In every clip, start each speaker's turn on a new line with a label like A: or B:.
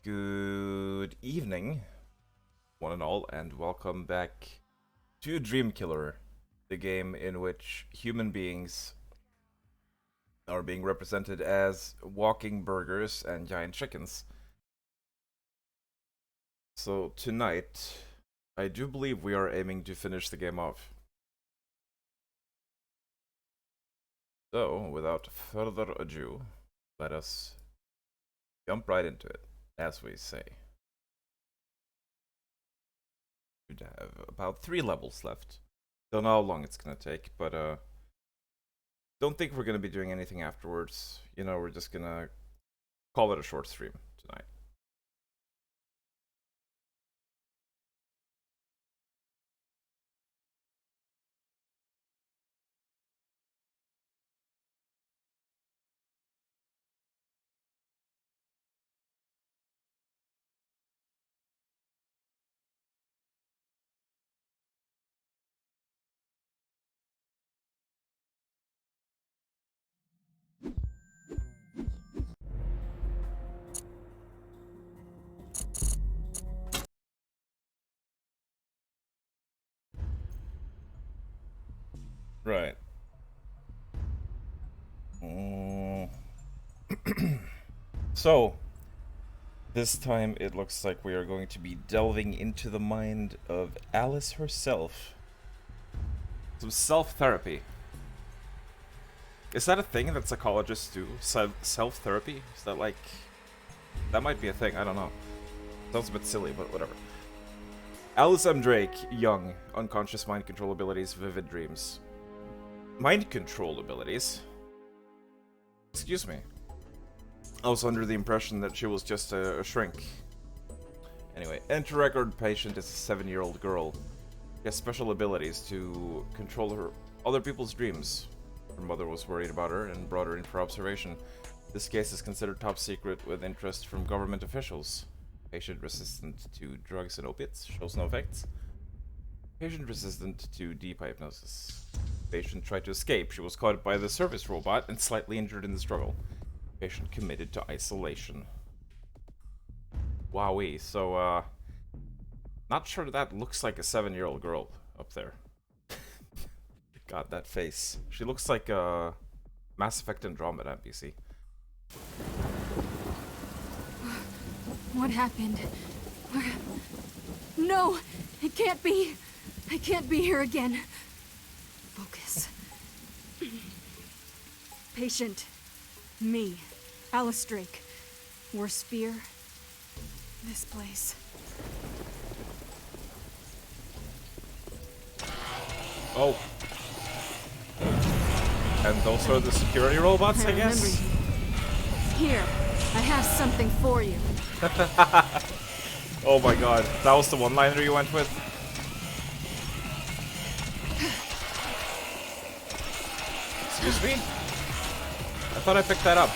A: Good evening, one and all, and welcome back to Dreamkiller, the game in which human beings are being represented as walking burgers and giant chickens. So tonight, I do believe we are aiming to finish the game off. So, without further ado, let us jump right into it, as we say. We have about 3 levels left. Don't know how long it's gonna take, but don't think we're gonna be doing anything afterwards. You know, we're just gonna call it a short stream tonight. Right. So, this time it looks like we are going to be delving into the mind of Alice herself. Some self-therapy. Is that a thing that psychologists do? Self-therapy? Is that like... That might be a thing, I don't know. Sounds a bit silly, but whatever. Alice M. Drake, young, unconscious mind control abilities, vivid dreams. Mind control abilities? Excuse me. I was under the impression that she was just a shrink. Anyway, enter record patient is a 7-year-old girl. She has special abilities to control her other people's dreams. Her mother was worried about her and brought her in for observation. This case is considered top secret with interest from government officials. Patient resistant to drugs and opiates, shows no effects. Patient resistant to deep hypnosis. Patient tried to escape. She was caught by the service robot and slightly injured in the struggle. Patient committed to isolation. Wowee, so, not sure that looks like a 7-year-old girl up there. God, that face. She looks like a Mass Effect Andromeda NPC.
B: What happened? Where... No! It can't be! I can't be here again. Focus. Patient. Me. Alice Drake. Worst fear? This place.
A: Oh. And those are the security robots, I guess?
B: Here, I have something for you.
A: Oh my god, that was the one-liner you went with? Excuse me? I thought I picked that up.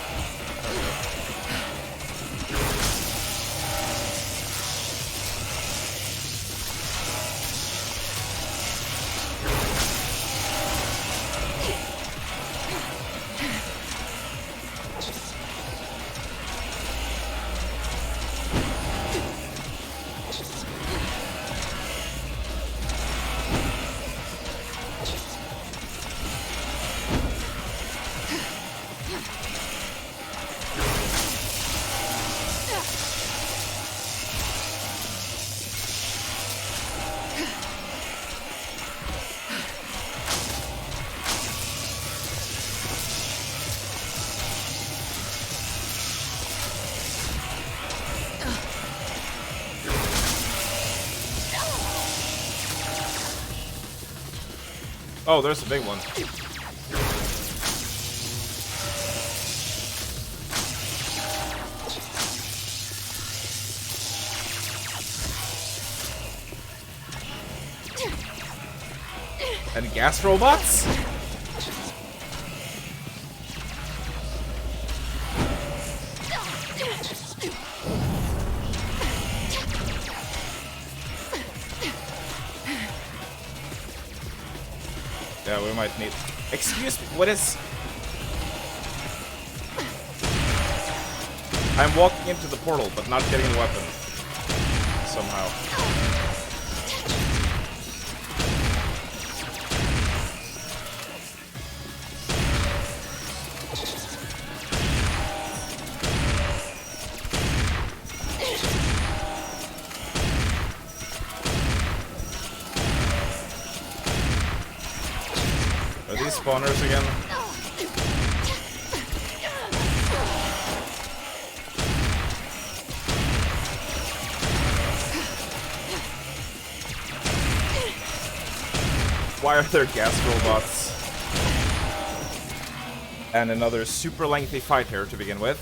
A: Oh, there's a big one. And gas robots? Yeah, we might need... Excuse me, what is... I'm walking into the portal, but not getting the weapon. Somehow. Are these spawners again? Why are there gas robots? And another super lengthy fight here to begin with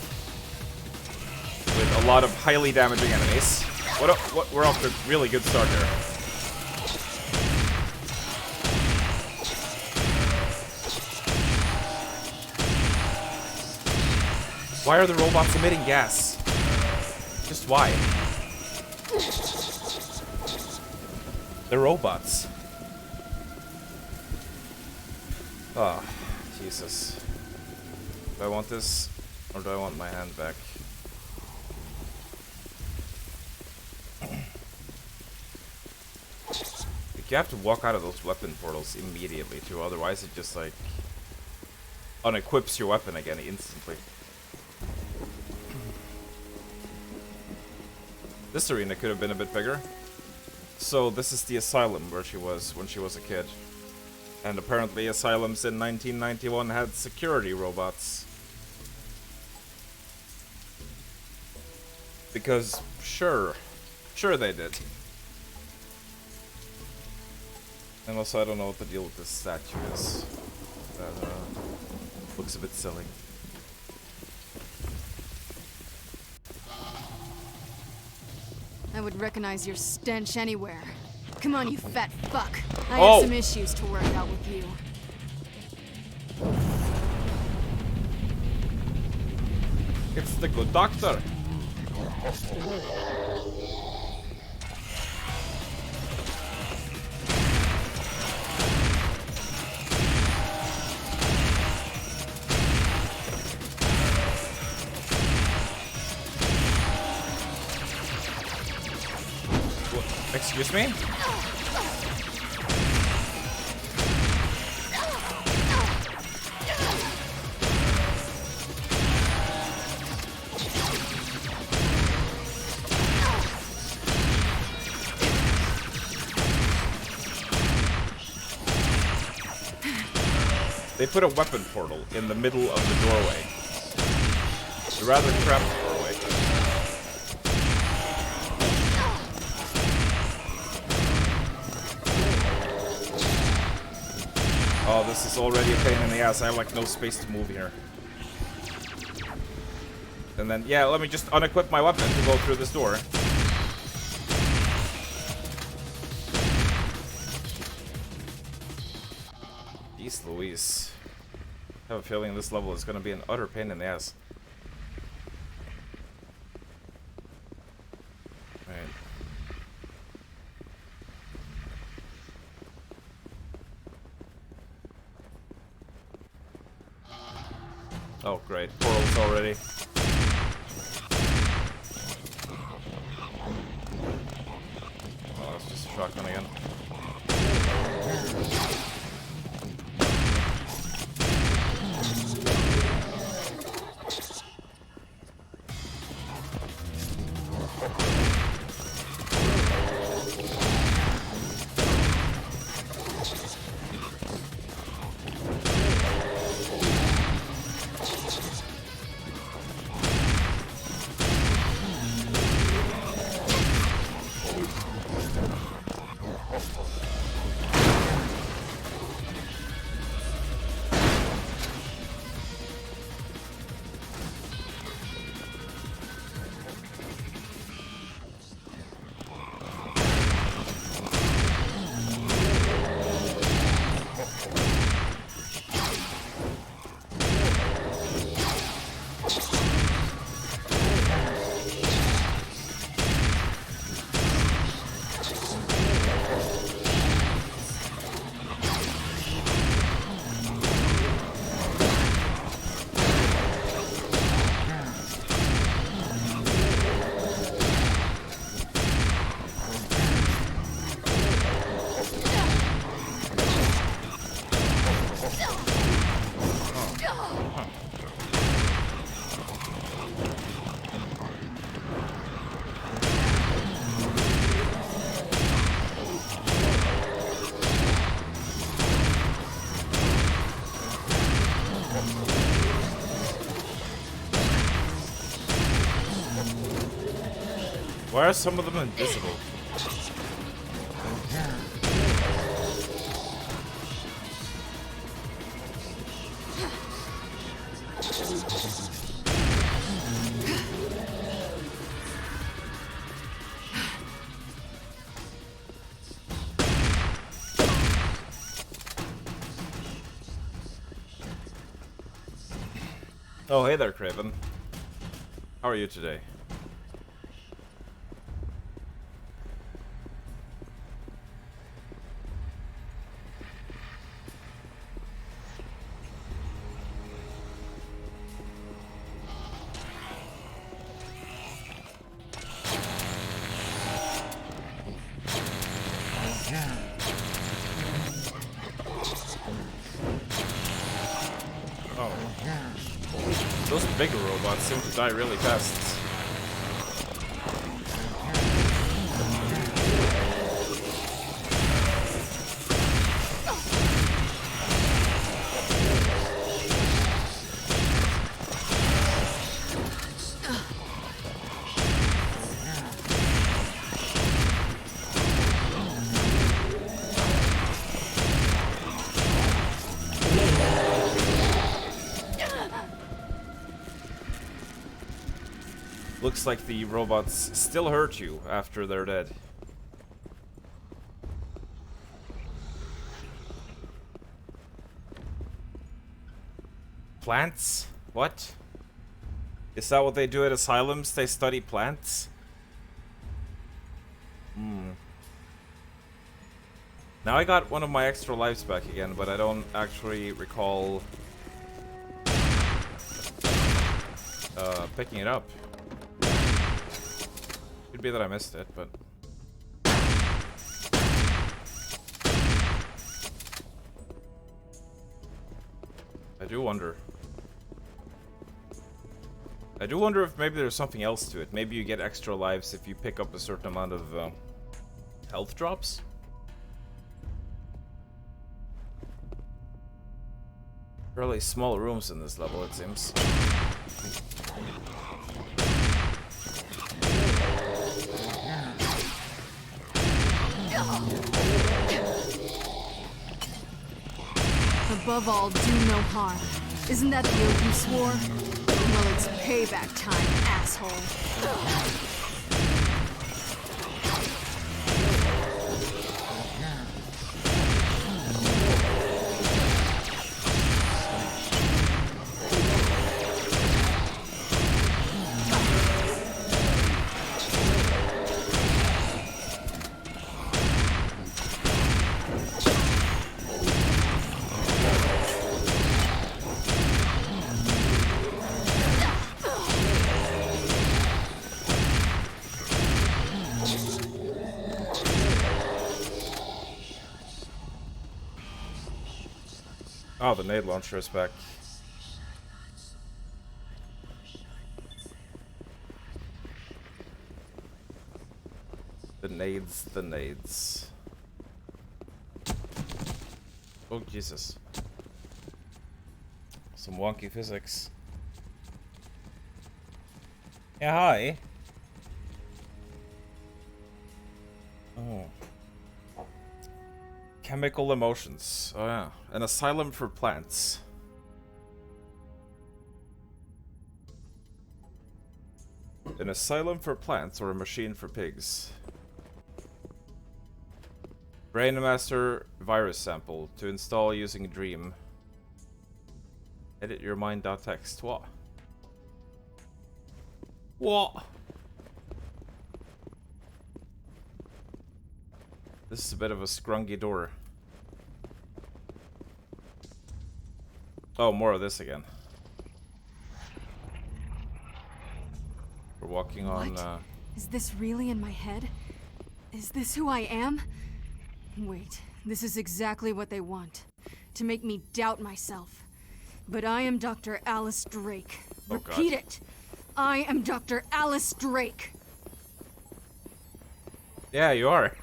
A: a lot of highly damaging enemies. We're off to a really good start here. Why are the robots emitting gas? Just why? They're robots. Oh, Jesus. Do I want this, or do I want my hand back? You have to walk out of those weapon portals immediately, too, otherwise it just, like, unequips your weapon again instantly. This arena could have been a bit bigger. So, this is the asylum where she was when she was a kid. And apparently asylums in 1991 had security robots. Because, sure they did. And also, I don't know what the deal with this statue is. That looks a bit silly.
B: I would recognize your stench anywhere. Come on, you fat fuck. I
A: Oh.
B: have some issues to work out with you.
A: It's the good doctor. Excuse me? They put a weapon portal in the middle of the doorway. A rather cramped doorway. Oh, this is already a pain in the ass. I have like no space to move here. And then, yeah, let me just unequip my weapon to go through this door. Jeez Louise. I have a feeling this level is going to be an utter pain in the ass. Right. Oh, great. Portals already. Oh, that's just a shotgun again. Why are some of them invisible? Oh, hey there, Craven. How are you today? Those bigger robots seem to die really fast. Looks like the robots still hurt you after they're dead. Plants? What? Is that what they do at asylums? They study plants? Now I got one of my extra lives back again, but I don't actually recall picking it up. Could be that I missed it, but I do wonder. I do wonder if maybe there's something else to it. Maybe you get extra lives if you pick up a certain amount of health drops. Fairly small rooms in this level, it seems.
B: Above all, do no harm. Isn't that the oath you swore? Well, it's payback time, asshole.
A: Oh, the nade launcher is back. The nades. Oh, Jesus. Some wonky physics. Yeah, hi. Oh. Chemical emotions. Oh yeah. An asylum for plants. An asylum for plants or a machine for pigs. Brainmaster virus sample to install using Dream. Edit your mind.txt. What? What? This is a bit of a scrungy door. Oh, more of this again. We're walking on,
B: What? Is this really in my head? Is this who I am? Wait, this is exactly what they want. To make me doubt myself. But I am Dr. Alice Drake.
A: Oh,
B: Repeat
A: God.
B: it! I am Dr. Alice Drake!
A: Yeah, you are.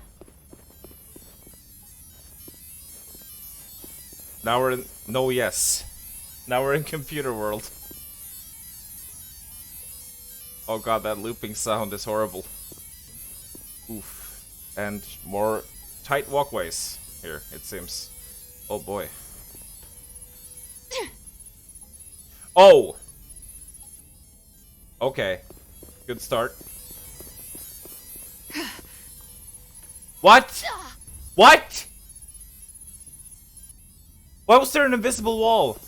A: Now we're in... No, yes. Now we're in computer world. Oh god, that looping sound is horrible. Oof. And more tight walkways here, it seems. Oh boy. Oh! Okay. Good start. What? What? Why was there an invisible wall?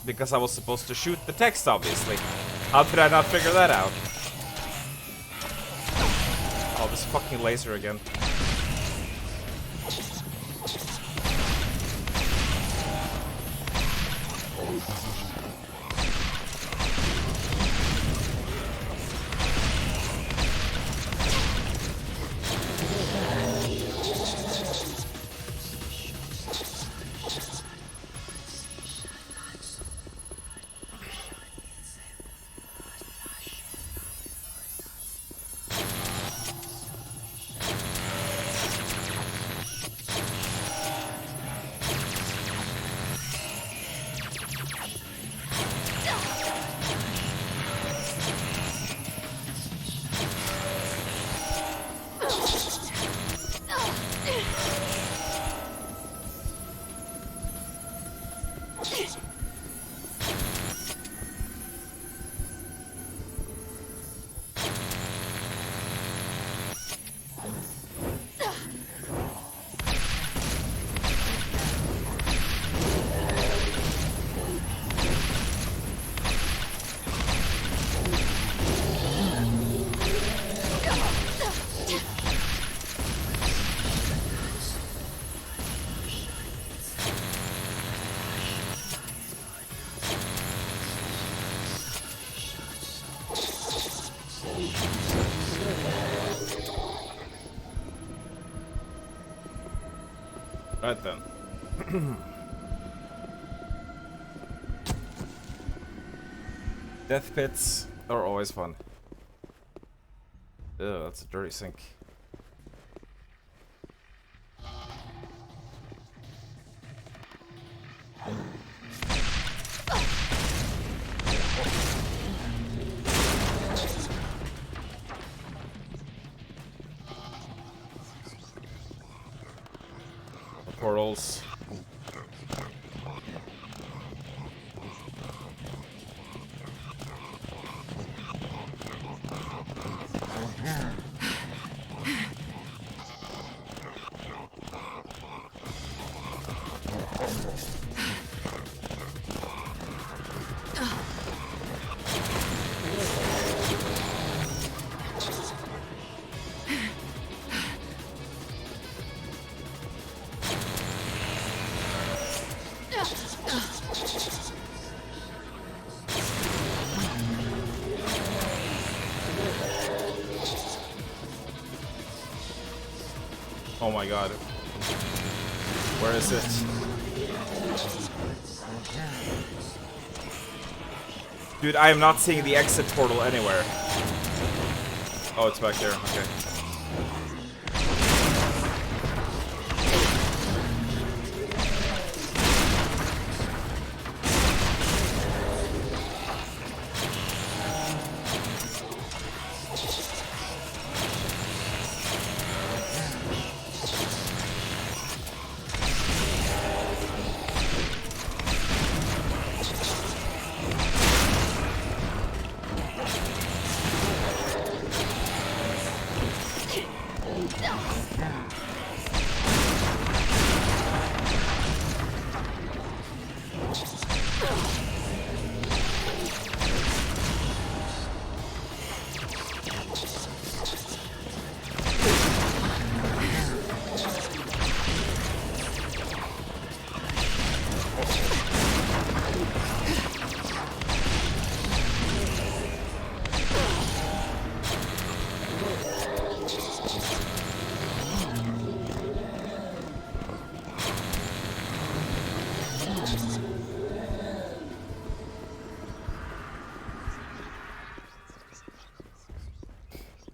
A: Because I was supposed to shoot the text, obviously. How did I not figure that out? Oh, this fucking laser again. Right then. Death pits are always fun. Ew, that's a dirty sink. Portals. Oh my god. Where is it? Dude, I am not seeing the exit portal anywhere. Oh, it's back there. Okay.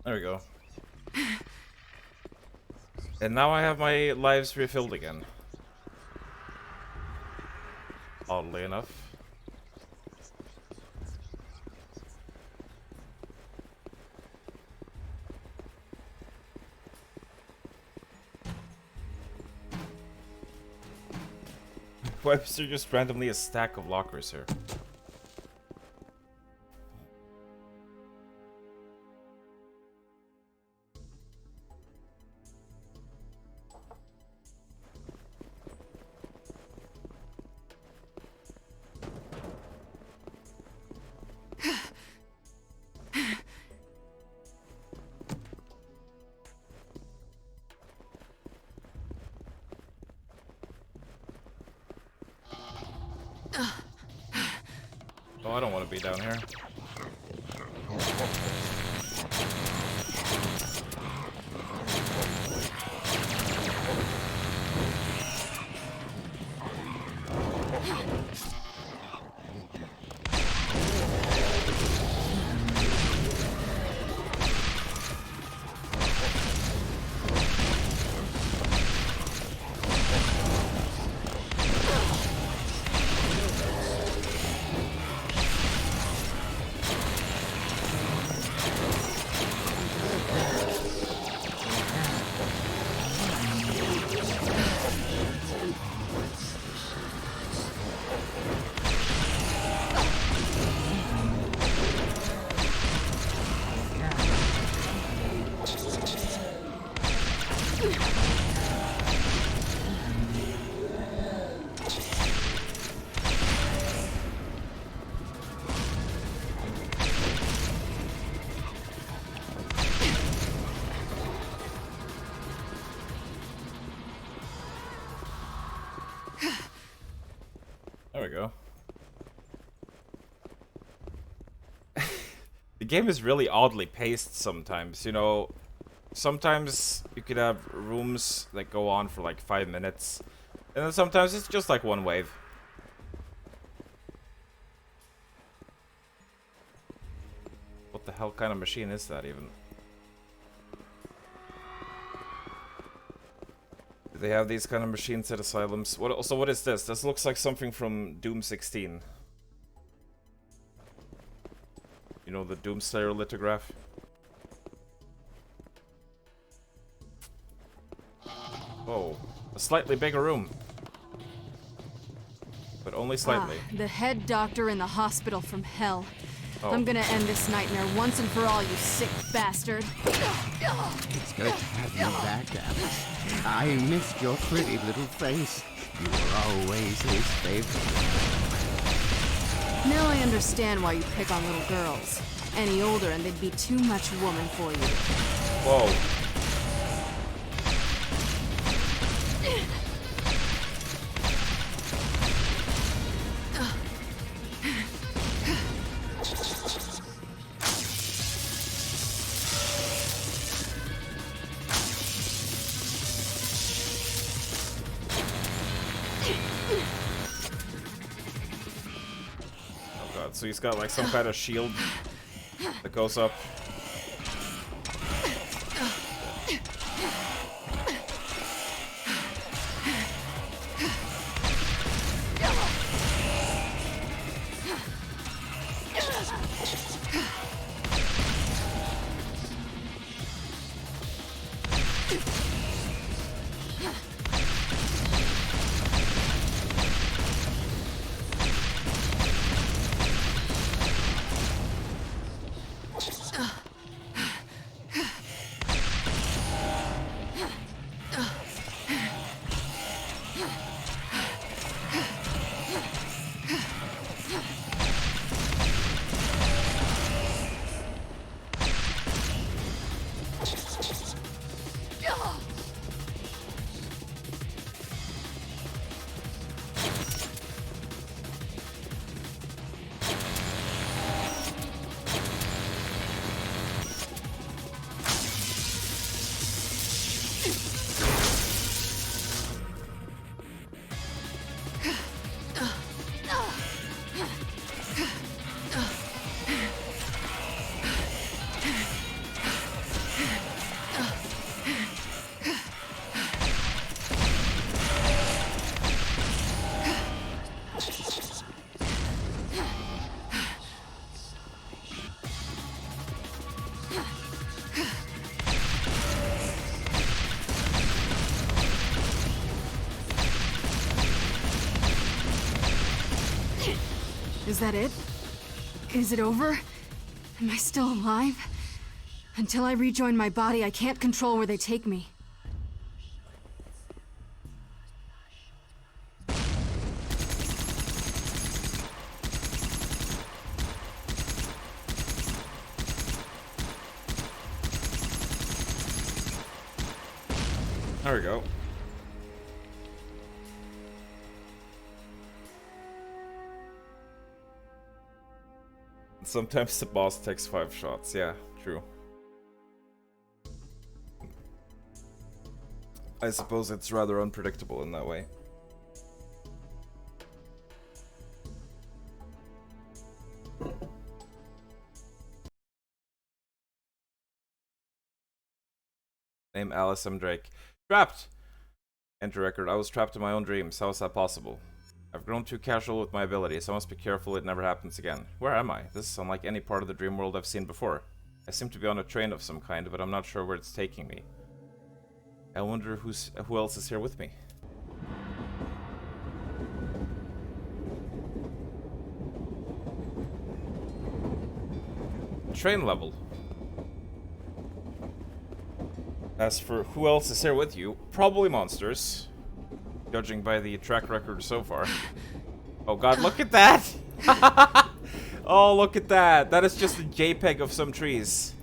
A: There we go. And now I have my lives refilled again. Oddly enough. Why is there just randomly a stack of lockers here? Oh, I don't want to be down here. There we go. The game is really oddly paced sometimes, you know. Sometimes you could have rooms that go on for like 5 minutes, and then sometimes it's just like one wave. What the hell kind of machine is that even? Do they have these kind of machines at asylums? What is this? This looks like something from Doom 16. You know, the Doomslayer lithograph? Whoa. A slightly bigger room. But only slightly.
B: Ah, the head doctor in the hospital from hell.
A: Oh.
B: I'm gonna end this nightmare once and for all, you sick bastard.
C: It's good to have you back, Alice. I missed your pretty little face. You were always his favorite.
B: Now I understand why you pick on little girls. Any older and they'd be too much woman for you.
A: Whoa. So he's got like some kind of shield that goes up.
B: Is that it? Is it over? Am I still alive? Until I rejoin my body, I can't control where they take me.
A: There we go. Sometimes the boss takes 5 shots. Yeah, true. I suppose it's rather unpredictable in that way. Name Alice M. Drake. Trapped! Enter record. I was trapped in my own dreams. How is that possible? I've grown too casual with my abilities. I must be careful it never happens again. Where am I? This is unlike any part of the dream world I've seen before. I seem to be on a train of some kind, but I'm not sure where it's taking me. I wonder who else is here with me. Train level. As for who else is here with you, probably monsters. Judging by the track record so far. Oh god, look at that! Oh, look at that! That is just a JPEG of some trees.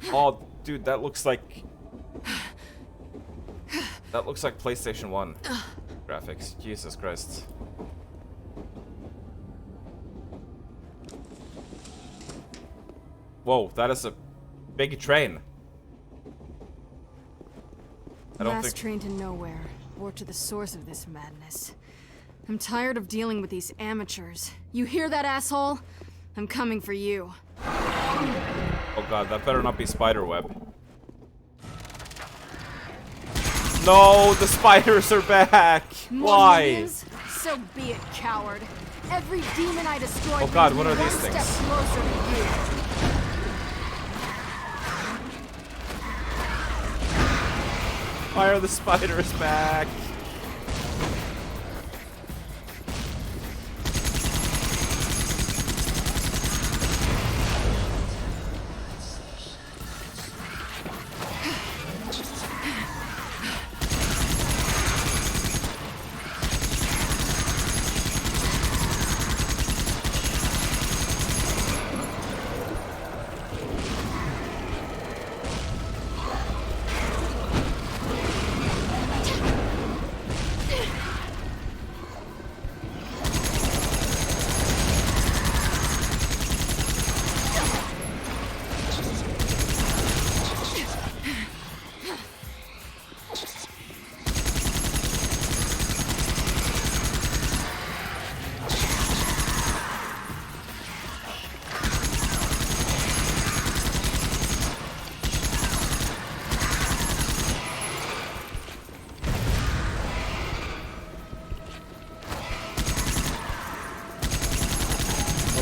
A: Oh, dude, that looks like... That looks like PlayStation 1 graphics. Jesus Christ. Whoa, that is a big train.
B: Last train to nowhere, or to the source of this madness. I'm tired of dealing with these amateurs. You hear that, asshole? I'm coming for you.
A: Oh god, that better not be spiderweb. No, the spiders are back!
B: More
A: Why?
B: minions? So be it, coward. Every demon I destroy
A: Oh god,
B: brings
A: what
B: me
A: are these
B: one
A: things?
B: step closer to you.
A: Why are the spiders back?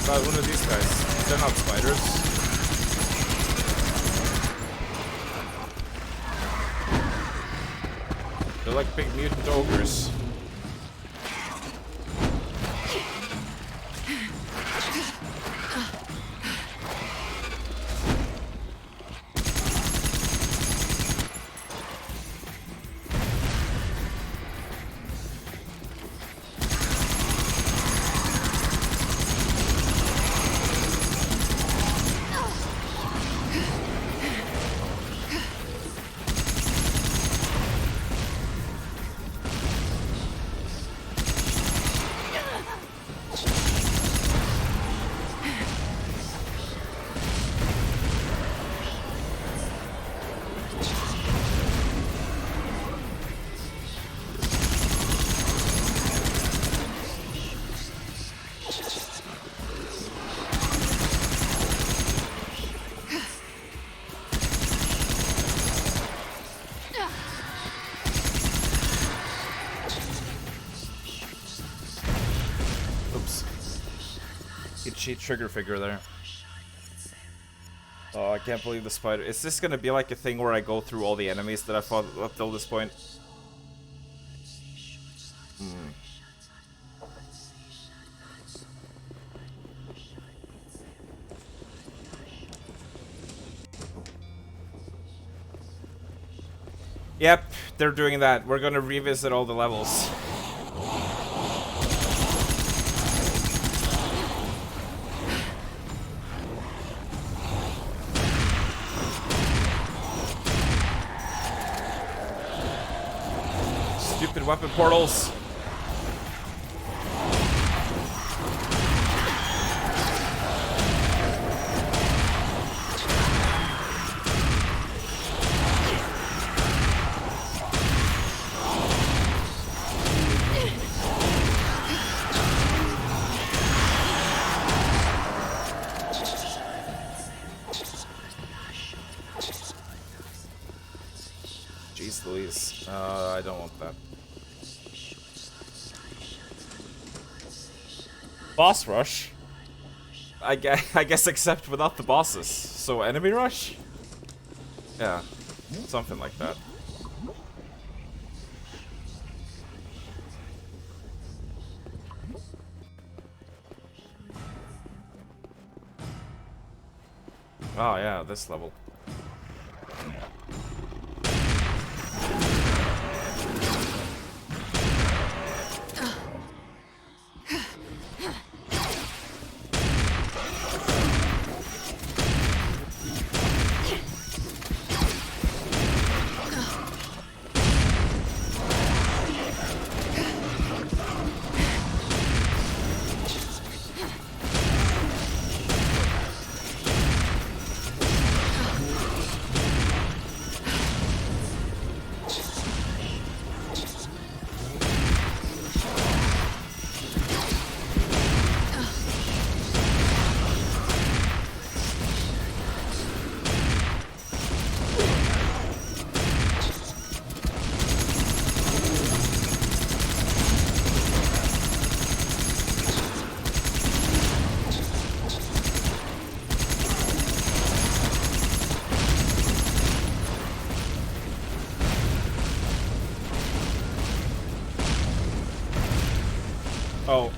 A: God, one of these guys. They're not spiders. They're like big mutant ogres. Cheat trigger figure there. Oh, I can't believe the spider. Is this gonna be like a thing where I go through all the enemies that I fought up till this point? Yep, they're doing that. We're gonna revisit all the levels. Stupid weapon portals. Jeez Louise. I don't want that. Boss rush? I guess except without the bosses. So enemy rush? Yeah, something like that. Oh yeah, this level. Oh.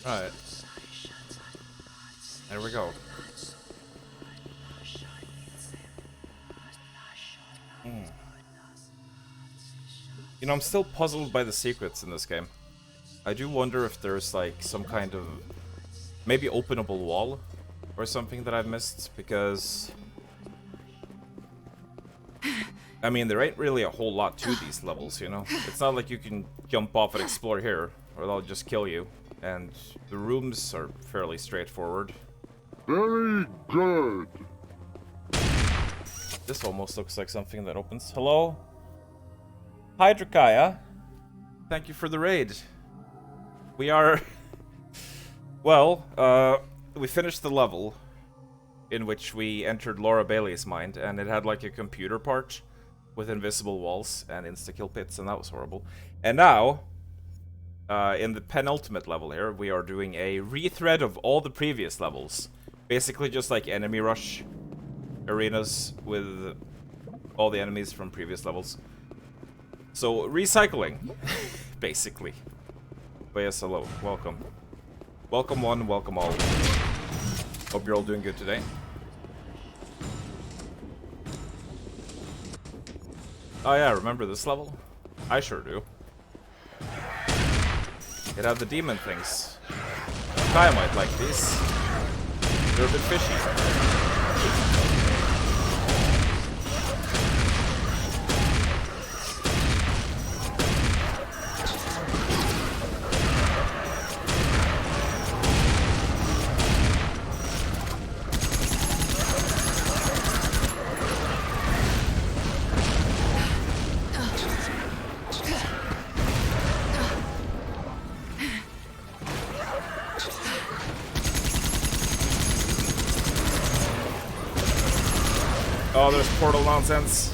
A: Right. There we go. You know, I'm still puzzled by the secrets in this game. I do wonder if there's like some kind of maybe openable wall or something that I've missed, because I mean, there ain't really a whole lot to these levels, you know? It's not like you can jump off and explore here, or they'll just kill you. And the rooms are fairly straightforward.
D: Very good.
A: This almost looks like something that opens. Hello? Hi, Drakaya. Thank you for the raid. We are... well, we finished the level in which we entered Laura Bailey's mind, and it had like a computer part with invisible walls and insta-kill pits, and that was horrible. And now, in the penultimate level here, we are doing a rethread of all the previous levels. Basically just like enemy rush arenas with all the enemies from previous levels. So, recycling, basically. But yes, hello, welcome. Welcome one, welcome all. Hope you're all doing good today. Oh yeah, remember this level? I sure do. It had the demon things. Kaya might like these. They're a bit fishy. Oh, there's portal nonsense.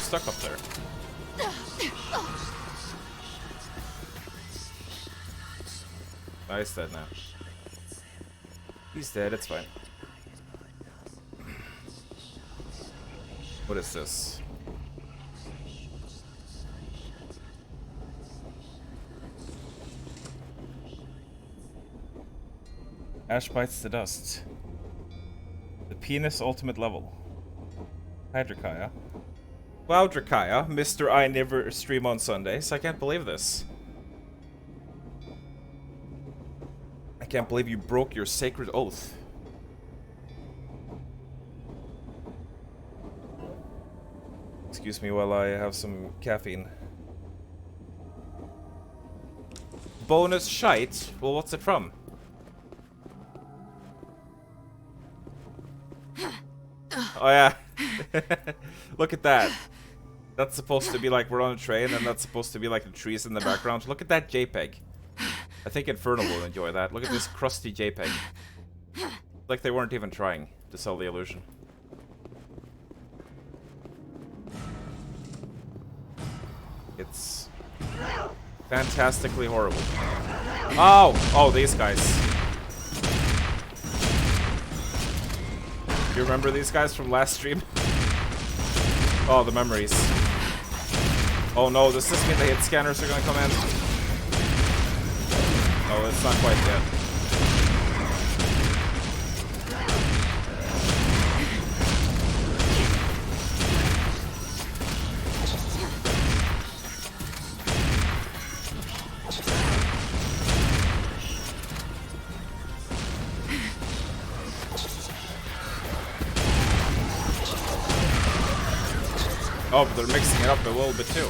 A: Stuck up there. Oh, he's dead now. He's dead, it's fine. What is this? Ash bites the dust. The penis ultimate level. Hi, Drakaya. Wow, Drakaya, Mr. I never stream on Sundays. I can't believe this. I can't believe you broke your sacred oath. Excuse me while I have some caffeine. Bonus shite? Well, what's it from? Oh yeah. Look at that. That's supposed to be like we're on a train, and that's supposed to be like the trees in the background. Look at that JPEG. I think Infernal will enjoy that. Look at this crusty JPEG. Like they weren't even trying to sell the illusion. It's fantastically horrible. Oh! Oh, these guys. Do you remember these guys from last stream? Oh, the memories. Oh no, does this mean the hit scanners are gonna come in? No, it's not quite yet. Oh, but they're mixing it up a little bit too.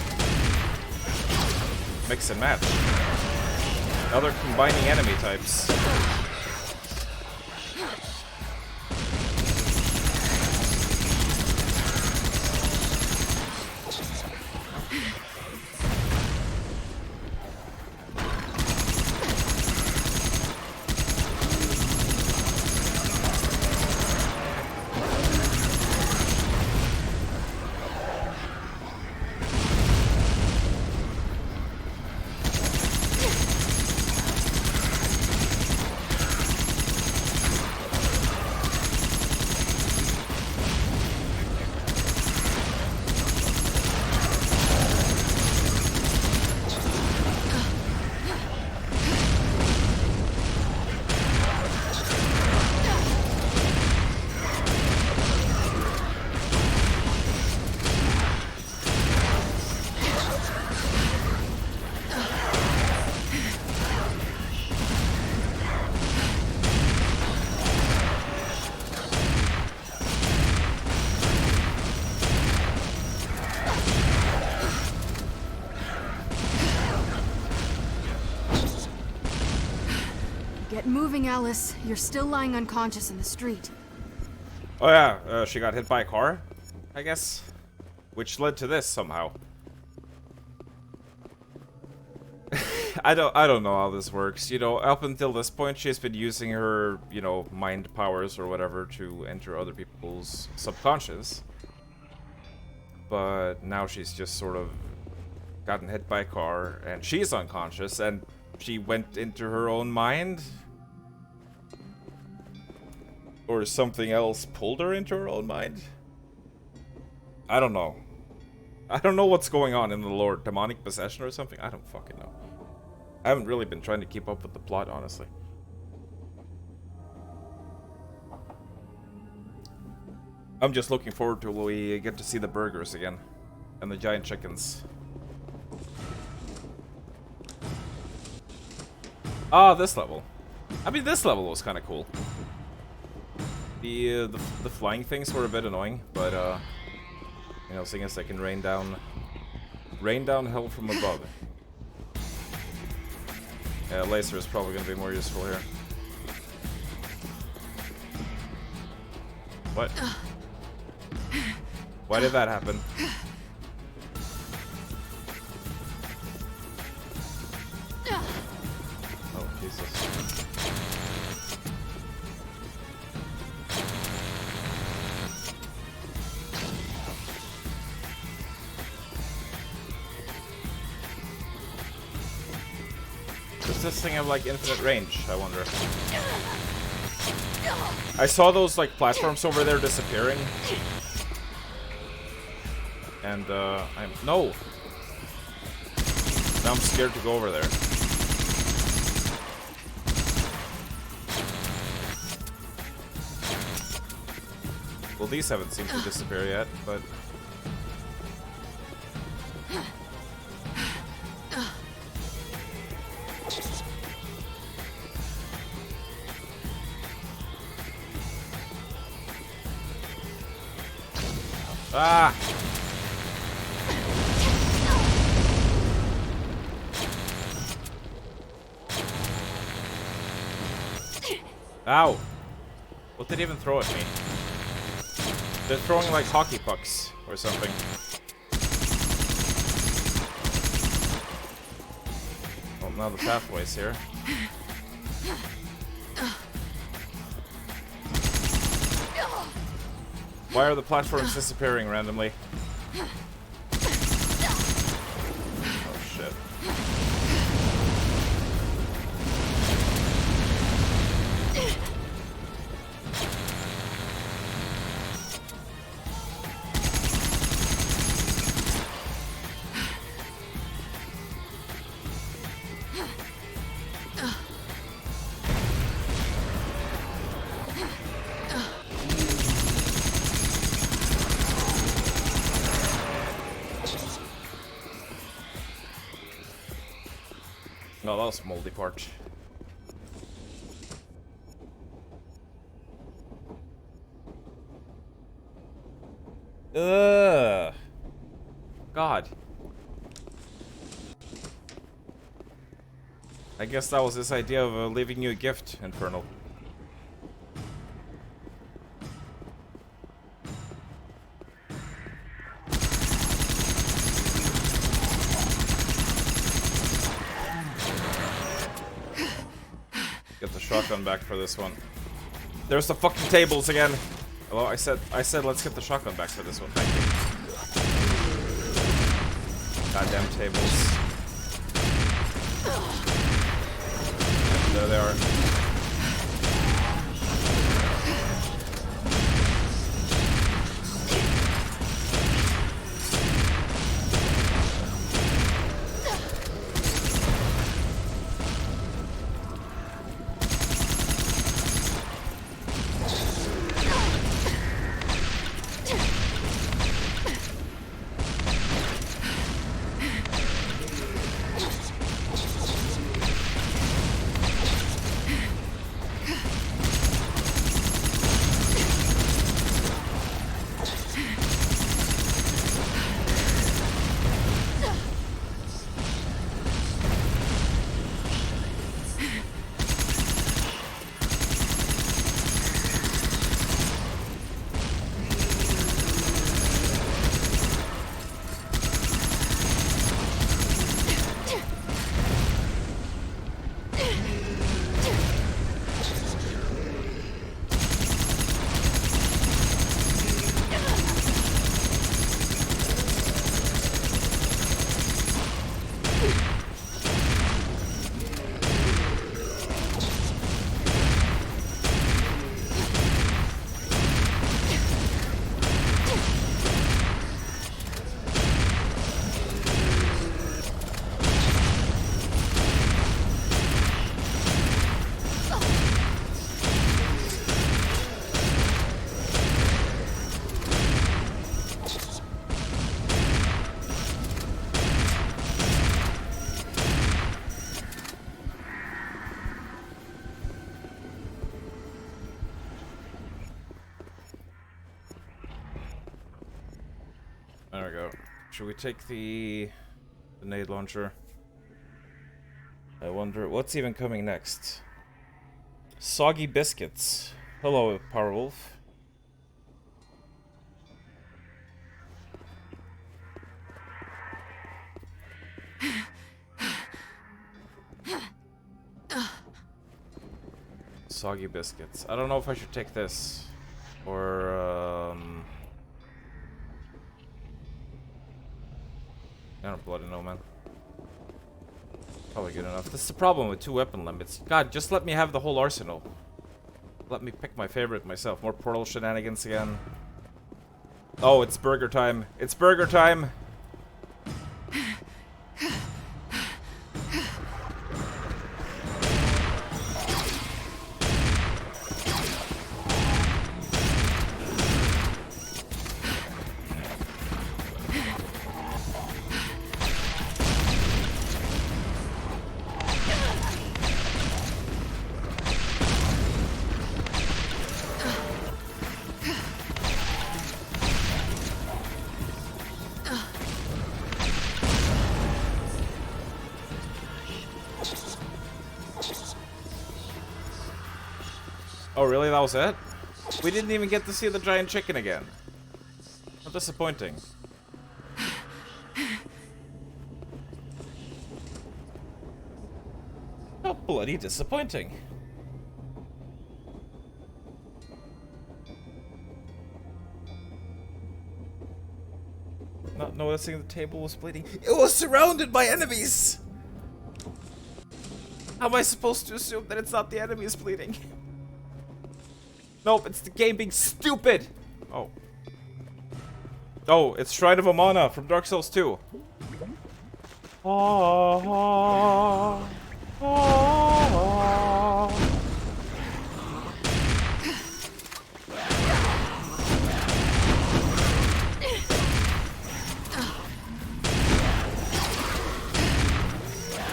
A: Mix and match. Now they're combining enemy types.
B: Get moving, Alice. You're still lying unconscious in the street.
A: Oh yeah, she got hit by a car, I guess, which led to this somehow. I don't know how this works. You know, up until this point, she's been using her, you know, mind powers or whatever to enter other people's subconscious. But now she's just sort of gotten hit by a car, and she's unconscious, and she went into her own mind? Or something else pulled her into her own mind? I don't know. I don't know what's going on in the lore. Demonic possession or something? I don't fucking know. I haven't really been trying to keep up with the plot, honestly. I'm just looking forward to when we get to see the burgers again. And the giant chickens. Ah, this level. I mean, this level was kind of cool. The flying things were a bit annoying, but you know, seeing as I can rain down hell from above. Yeah, laser is probably gonna be more useful here. What? Why did that happen? Oh, Jesus. Does this thing have, like, infinite range, I wonder? I saw those, like, platforms over there disappearing. And, no! Now I'm scared to go over there. Well, these haven't seemed to disappear yet, but... Ah! Ow! What did they even throw at me? They're throwing like hockey pucks or something. Well, now the pathway's here. Why are the platforms disappearing randomly? Oh shit. No, that was a moldy part. Ugh. God. I guess that was his idea of leaving you a gift, Infernal. Get the shotgun back for this one. There's the fucking tables again. Hello, I said let's get the shotgun back for this one. Thank you. Goddamn tables. And there they are. There we go. Should we take the nade launcher? I wonder what's even coming next. Soggy biscuits. Hello, Powerwolf. Soggy biscuits. I don't know if I should take this or I don't bloody know, man. Probably good enough. This is the problem with 2 weapon limits. God, just let me have the whole arsenal. Let me pick my favorite myself. More portal shenanigans again. Oh, it's burger time. It's burger time! Oh, really? That was it? We didn't even get to see the giant chicken again. How disappointing. How bloody disappointing. Not noticing the table was bleeding. It was surrounded by enemies! How am I supposed to assume that it's not the enemies bleeding? Nope, it's the game being stupid! Oh. Oh, it's Shrine of Amana from Dark Souls 2.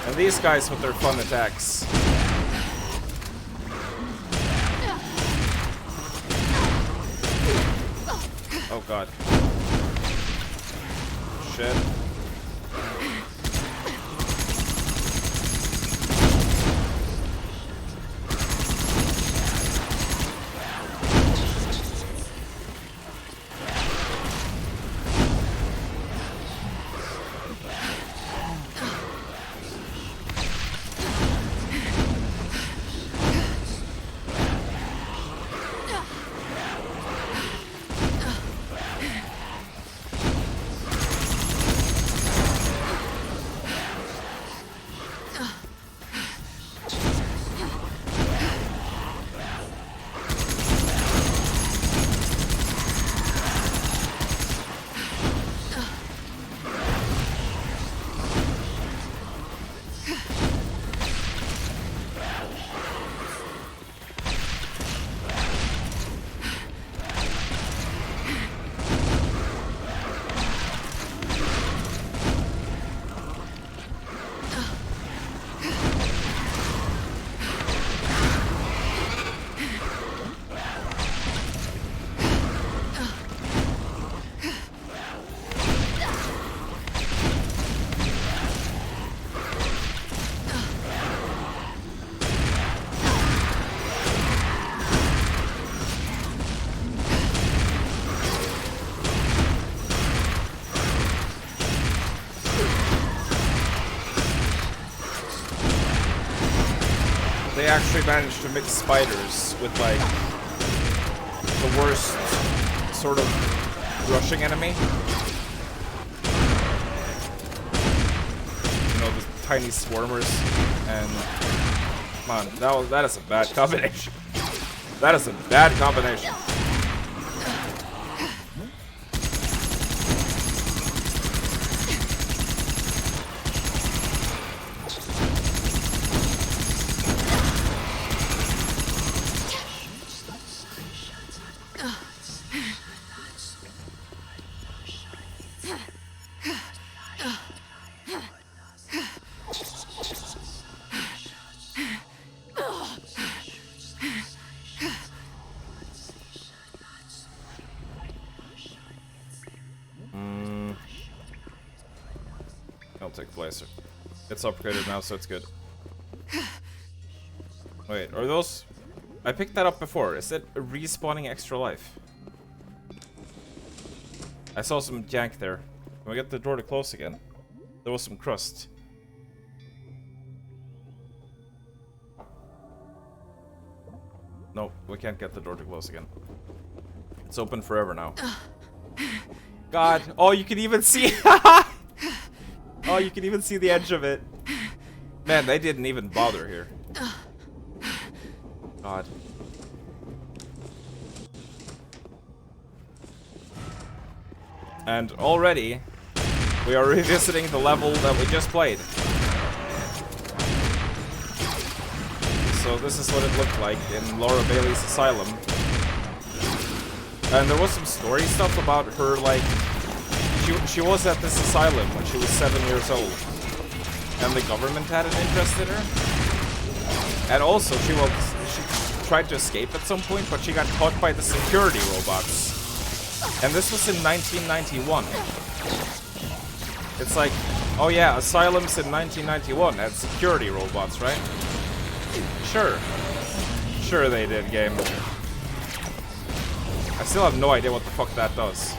A: And these guys with their fun attacks. Oh god. Shit. They actually managed to mix spiders with, like, the worst sort of rushing enemy. You know, the tiny swarmers. And, come on, that is a bad combination. That is a bad combination. took place. It's upgraded now, so it's good. Wait, are those... I picked that up before. Is it respawning extra life? I saw some jank there. Can we get the door to close again? There was some crust. No, we can't get the door to close again. It's open forever now. God. Oh, you can even see... Oh, you can even see the edge of it. Man, they didn't even bother here. God. And already, we are revisiting the level that we just played. So this is what it looked like in Laura Bailey's asylum. And there was some story stuff about her, like... She was at this asylum when she was 7 years old. And the government had an interest in her. And also, she tried to escape at some point, but she got caught by the security robots. And this was in 1991. It's like, oh yeah, asylums in 1991 had security robots, right? Sure. Sure they did, game. I still have no idea what the fuck that does.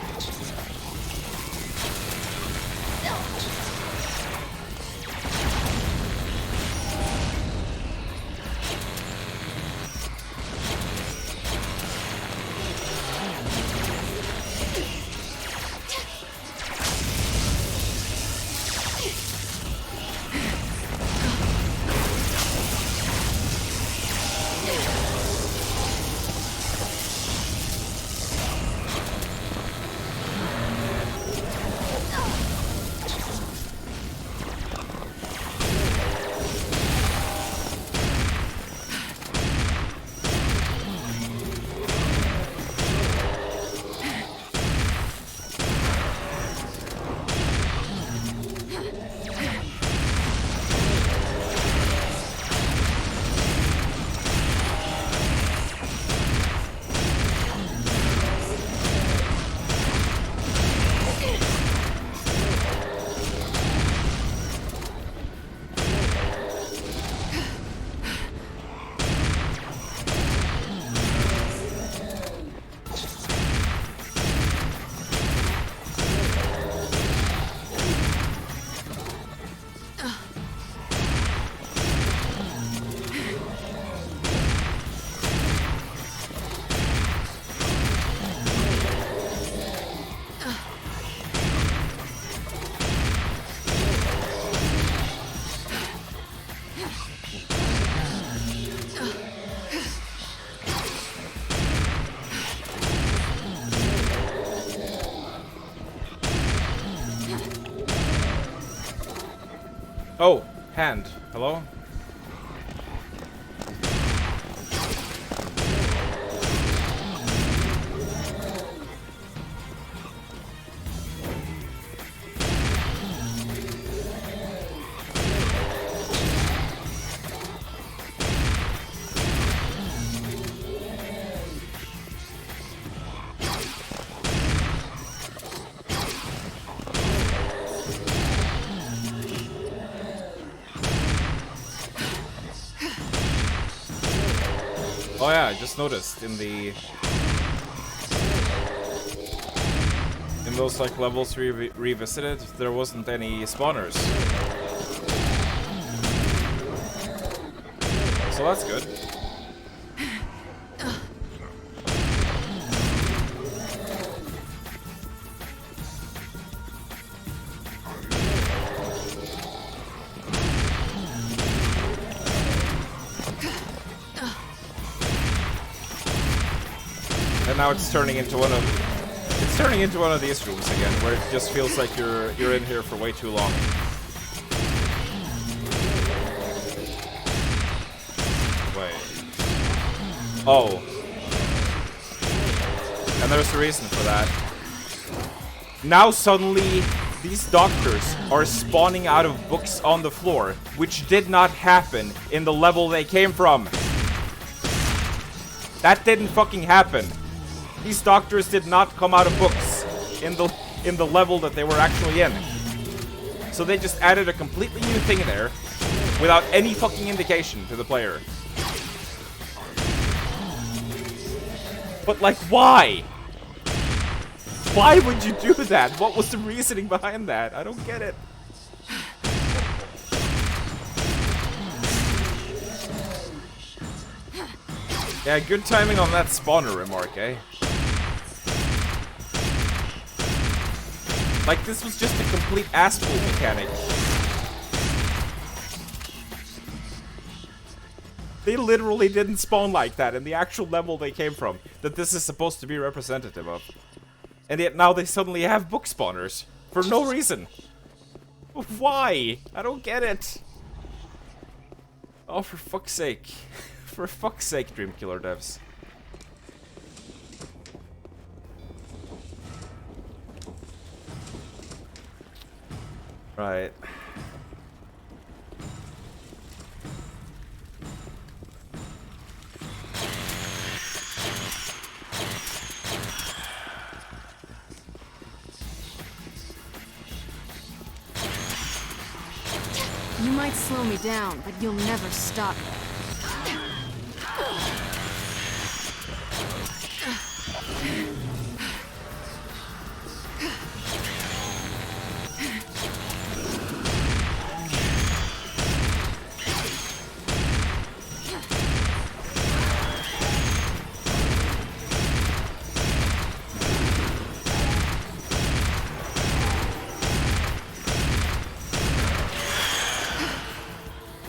A: Oh, hand. Hello? Oh yeah, I just noticed in those like levels we revisited, there wasn't any spawners. So that's good. And now it's turning into one of these rooms again, where it just feels like you're in here for way too long. Wait. Oh. And there's a reason for that. Now suddenly these doctors are spawning out of books on the floor, which did not happen in the level they came from. That didn't fucking happen. These doctors did not come out of books in the level that they were actually in. So they just added a completely new thing there without any fucking indication to the player. But like, why? Why would you do that? What was the reasoning behind that? I don't get it. Yeah, good timing on that spawner remark, eh? Like, this was just a complete ass-pull mechanic. They literally didn't spawn like that in the actual level they came from, that this is supposed to be representative of. And yet now they suddenly have book spawners. For no reason. Why? I don't get it. Oh, for fuck's sake. For fuck's sake, Dreamkiller devs. Right.
B: You might slow me down, but you'll never stop me.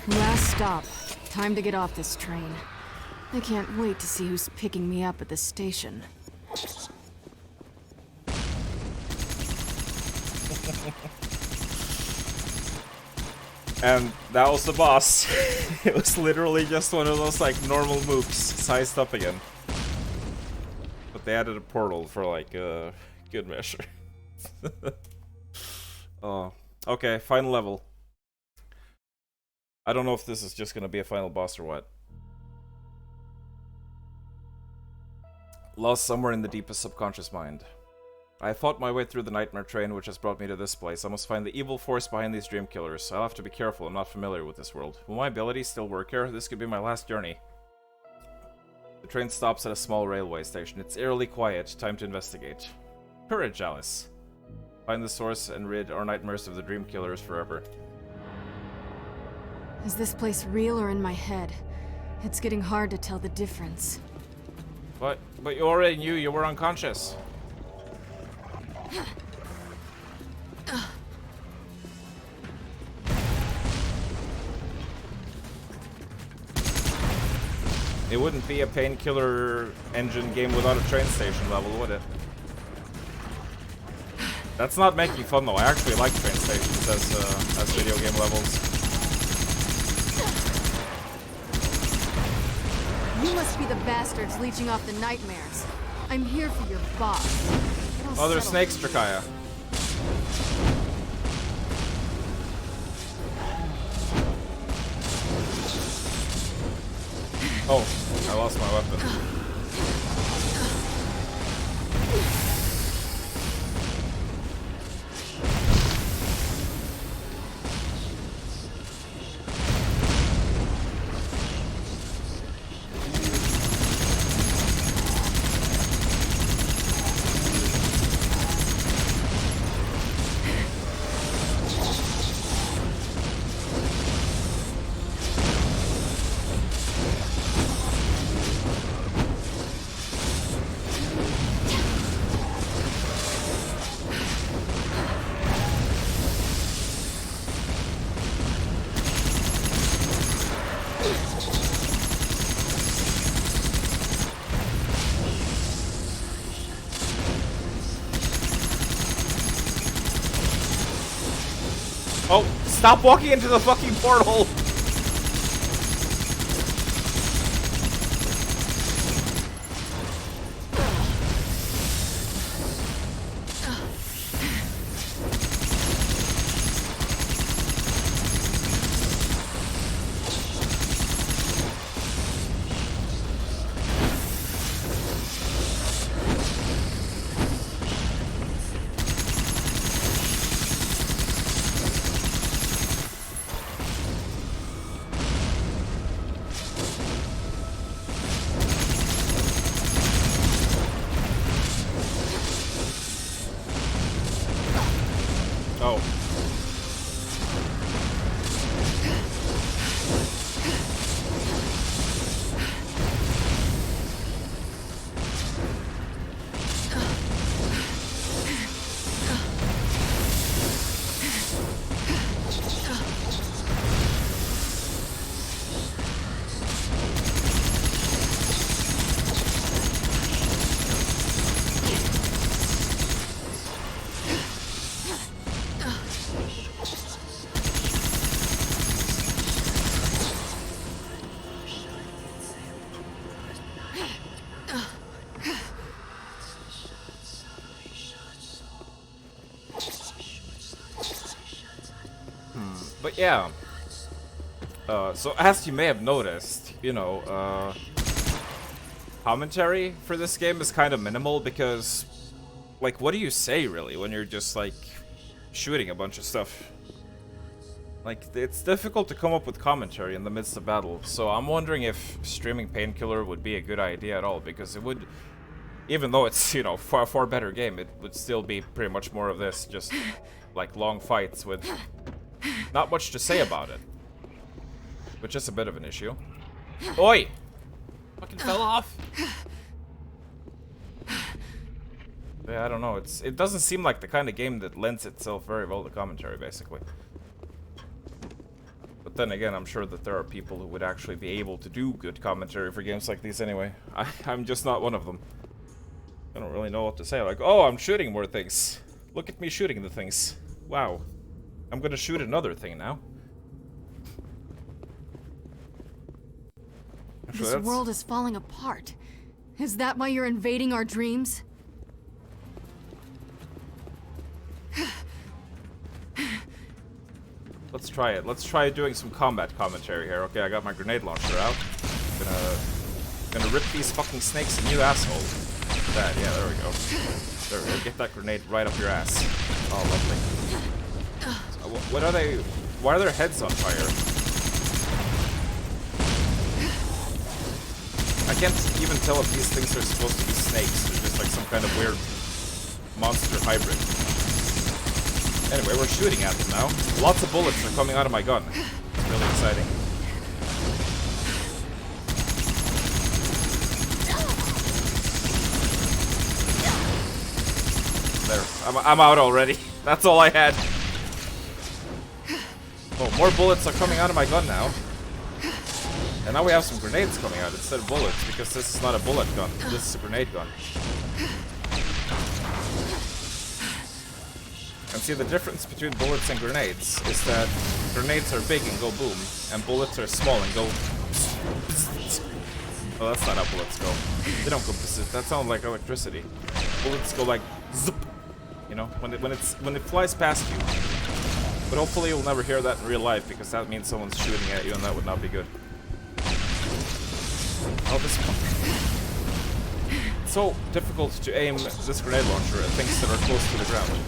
B: Last stop. Time to get off this train. I can't wait to see who's picking me up at the station.
A: And that was the boss. It was literally just one of those, like, normal mooks sized up again. But they added a portal for, like, good measure. Oh. Okay, final level. I don't know if this is just gonna be a final boss or what. Lost somewhere in the deepest subconscious mind. I fought my way through the nightmare train which has brought me to this place. I must find the evil force behind these dream killers. I'll have to be careful, I'm not familiar with this world. Will my abilities still work here? This could be my last journey. The train stops at a small railway station. It's eerily quiet. Time to investigate. Courage, Alice. Find the source and rid our nightmares of the dream killers forever.
B: Is this place real or in my head? It's getting hard to tell the difference.
A: But you already knew you were unconscious. It wouldn't be a painkiller engine game without a train station level, would it? That's not making fun though. I actually like train stations as video game levels.
B: You must be the bastards leeching off the nightmares. I'm here for your boss.
A: Oh, there's snakes, Drakaya. Oh, I lost my weapon. Oh, stop walking into the fucking portal! Yeah. So as you may have noticed, you know, commentary for this game is kind of minimal because, like, what do you say really when you're just like shooting a bunch of stuff? Like, it's difficult to come up with commentary in the midst of battle, so I'm wondering if streaming Painkiller would be a good idea at all, because it would, even though it's, you know, far better game, it would still be pretty much more of this, just like long fights with not much to say about it, which is a bit of an issue. Oi! Fucking fell off. Yeah, I don't know. It doesn't seem like the kind of game that lends itself very well to commentary, basically. But then again, I'm sure that there are people who would actually be able to do good commentary for games like these anyway. I'm just not one of them. I don't really know what to say. Like, oh, I'm shooting more things. Look at me shooting the things. Wow. I'm gonna shoot another thing now. Actually,
B: This world is falling apart. Is that why you're invading our dreams?
A: Let's try it. Let's try doing some combat commentary here. Okay, I got my grenade launcher out. Gonna rip these fucking snakes a new asshole. That, yeah, there we go. There we go. Get that grenade right up your ass. Oh, lovely. So, what are they? Why are their heads on fire? I can't even tell if these things are supposed to be snakes or just like some kind of weird monster hybrid. Anyway, we're shooting at them now. Lots of bullets are coming out of my gun. It's really exciting. There. I'm out already. That's all I had. Oh, more bullets are coming out of my gun now. And now we have some grenades coming out instead of bullets, because this is not a bullet gun. This is a grenade gun. And see, the difference between bullets and grenades is that grenades are big and go boom, and bullets are small and go... Oh, that's not how bullets go. They don't go bzzz. That sounds like electricity. Bullets go like zip. You know, when it flies past you. But hopefully you'll never hear that in real life, because that means someone's shooting at you, and that would not be good. Oh, this one. It's so difficult to aim this grenade launcher at things that are close to the ground.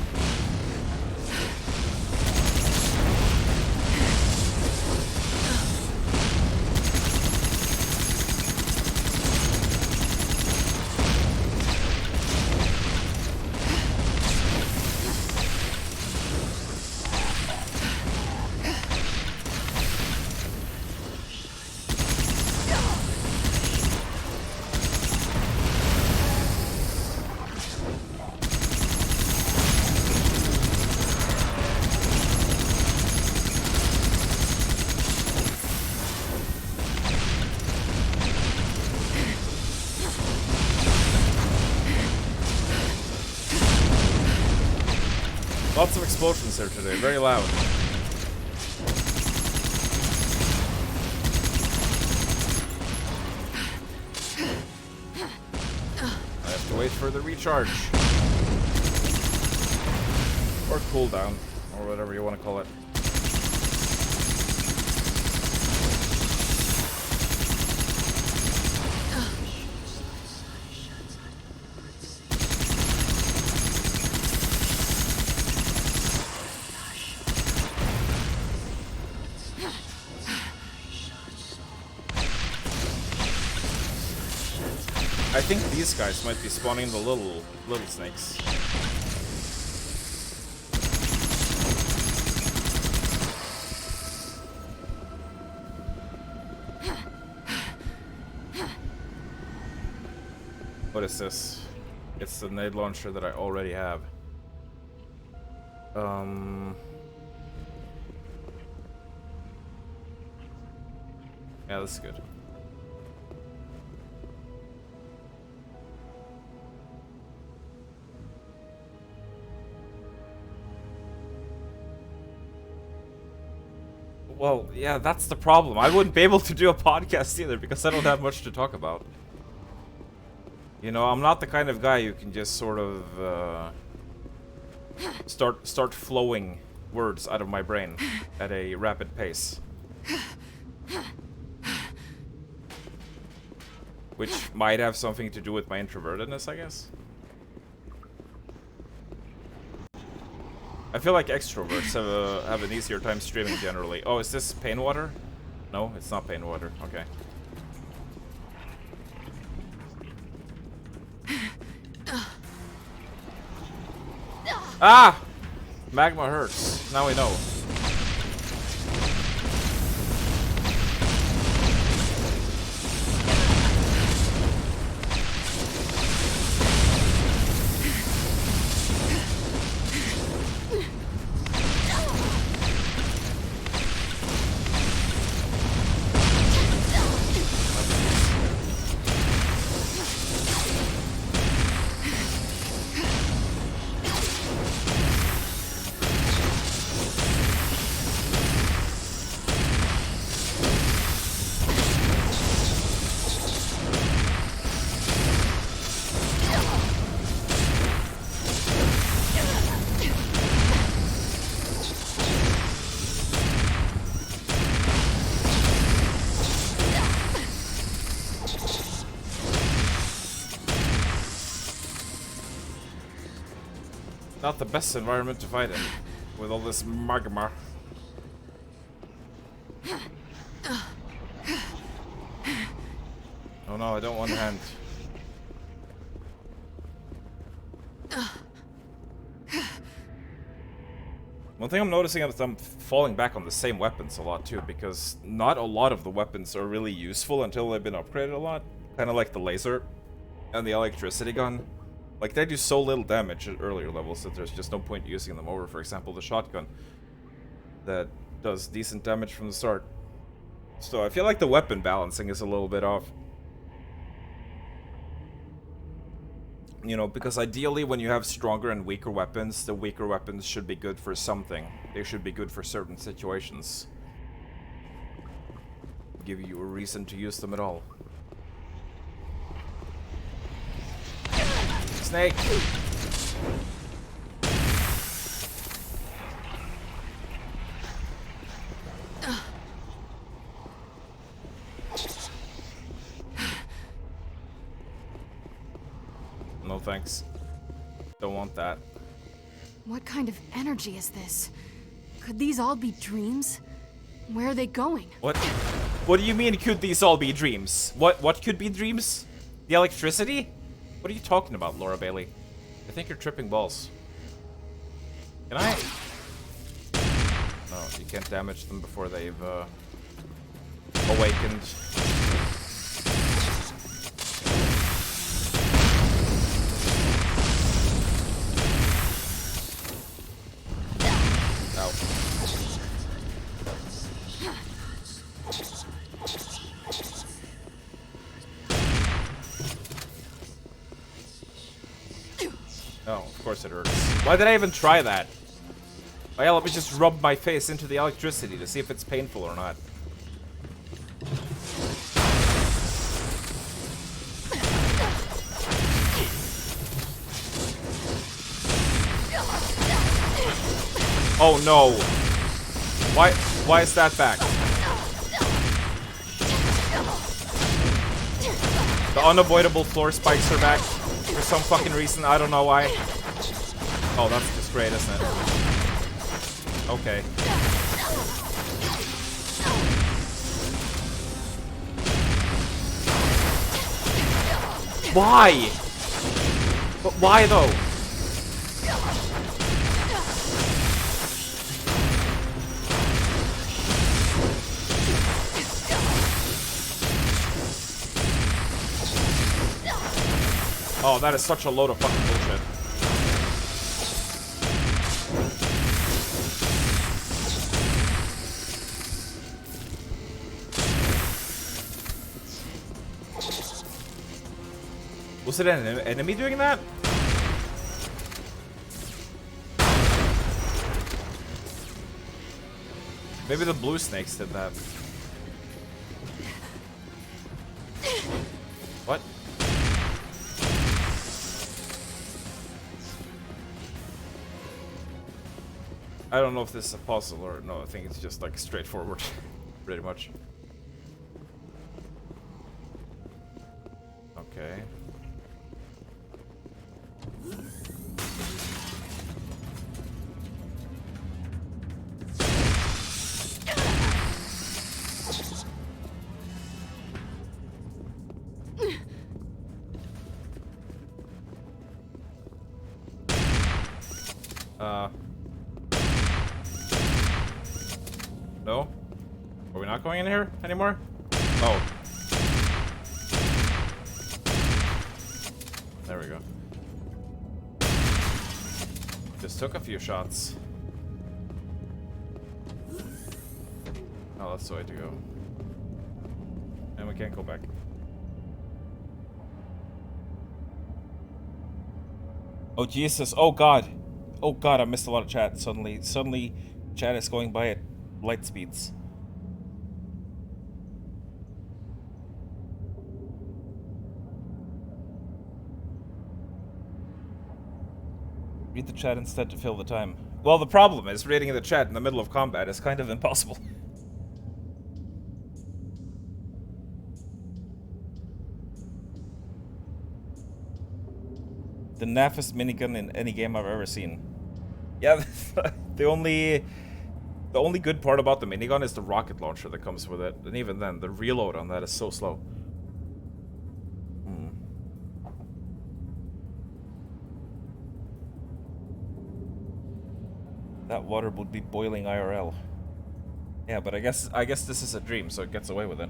A: Lots of explosions here today, very loud. I have to wait for the recharge. Or cooldown, or whatever you want to call it. I think these guys might be spawning the little snakes. What is this? It's the nade launcher that I already have. Yeah, this is good. Well, yeah, that's the problem. I wouldn't be able to do a podcast either because I don't have much to talk about. You know, I'm not the kind of guy who can just sort of start flowing words out of my brain at a rapid pace. Which might have something to do with my introvertedness, I guess. I feel like extroverts have an easier time streaming generally. Oh, is this pain water? No, it's not pain water. Okay. Ah! Magma hurts. Now we know. Not the best environment to fight in, with all this magma. Oh no, I don't want a hand. One thing I'm noticing is I'm falling back on the same weapons a lot too, because not a lot of the weapons are really useful until they've been upgraded a lot. Kind of like the laser and the electricity gun. Like, they do so little damage at earlier levels that there's just no point using them over. For example, the shotgun that does decent damage from the start. So I feel like the weapon balancing is a little bit off. You know, because ideally when you have stronger and weaker weapons, the weaker weapons should be good for something. They should be good for certain situations. Give you a reason to use them at all. Snake! No thanks. Don't want that.
B: What kind of energy is this? Could these all be dreams? Where are they going?
A: What? What do you mean, could these all be dreams? What could be dreams? The electricity? What are you talking about, Laura Bailey? I think you're tripping balls. Can I? No, you can't damage them before they've awakened. Ow. Oh, of course it hurts. Why did I even try that? Oh yeah, let me just rub my face into the electricity to see if it's painful or not. Oh no! Why is that back? The unavoidable floor spikes are back for some fucking reason. I don't know why. Oh, that's just great, isn't it? Okay. Why? But why though? Oh, that is such a load of fucking bullshit. Was it an enemy doing that? Maybe the blue snakes did that. What? I don't know if this is a puzzle or no, I think it's just like straightforward. Pretty much. Okay. No? Are we not going in here anymore? Oh. There we go. Just took a few shots. Oh, that's the way to go. And we can't go back. Oh, Jesus. Oh, God. Oh, God, I missed a lot of chat. Suddenly, chat is going by at light speeds. Read the chat instead to fill the time. Well, the problem is reading the chat in the middle of combat is kind of impossible. The naffest minigun in any game I've ever seen. Yeah, the only good part about the minigun is the rocket launcher that comes with it. And even then, the reload on that is so slow. That water would be boiling IRL. Yeah, but I guess this is a dream, so it gets away with it.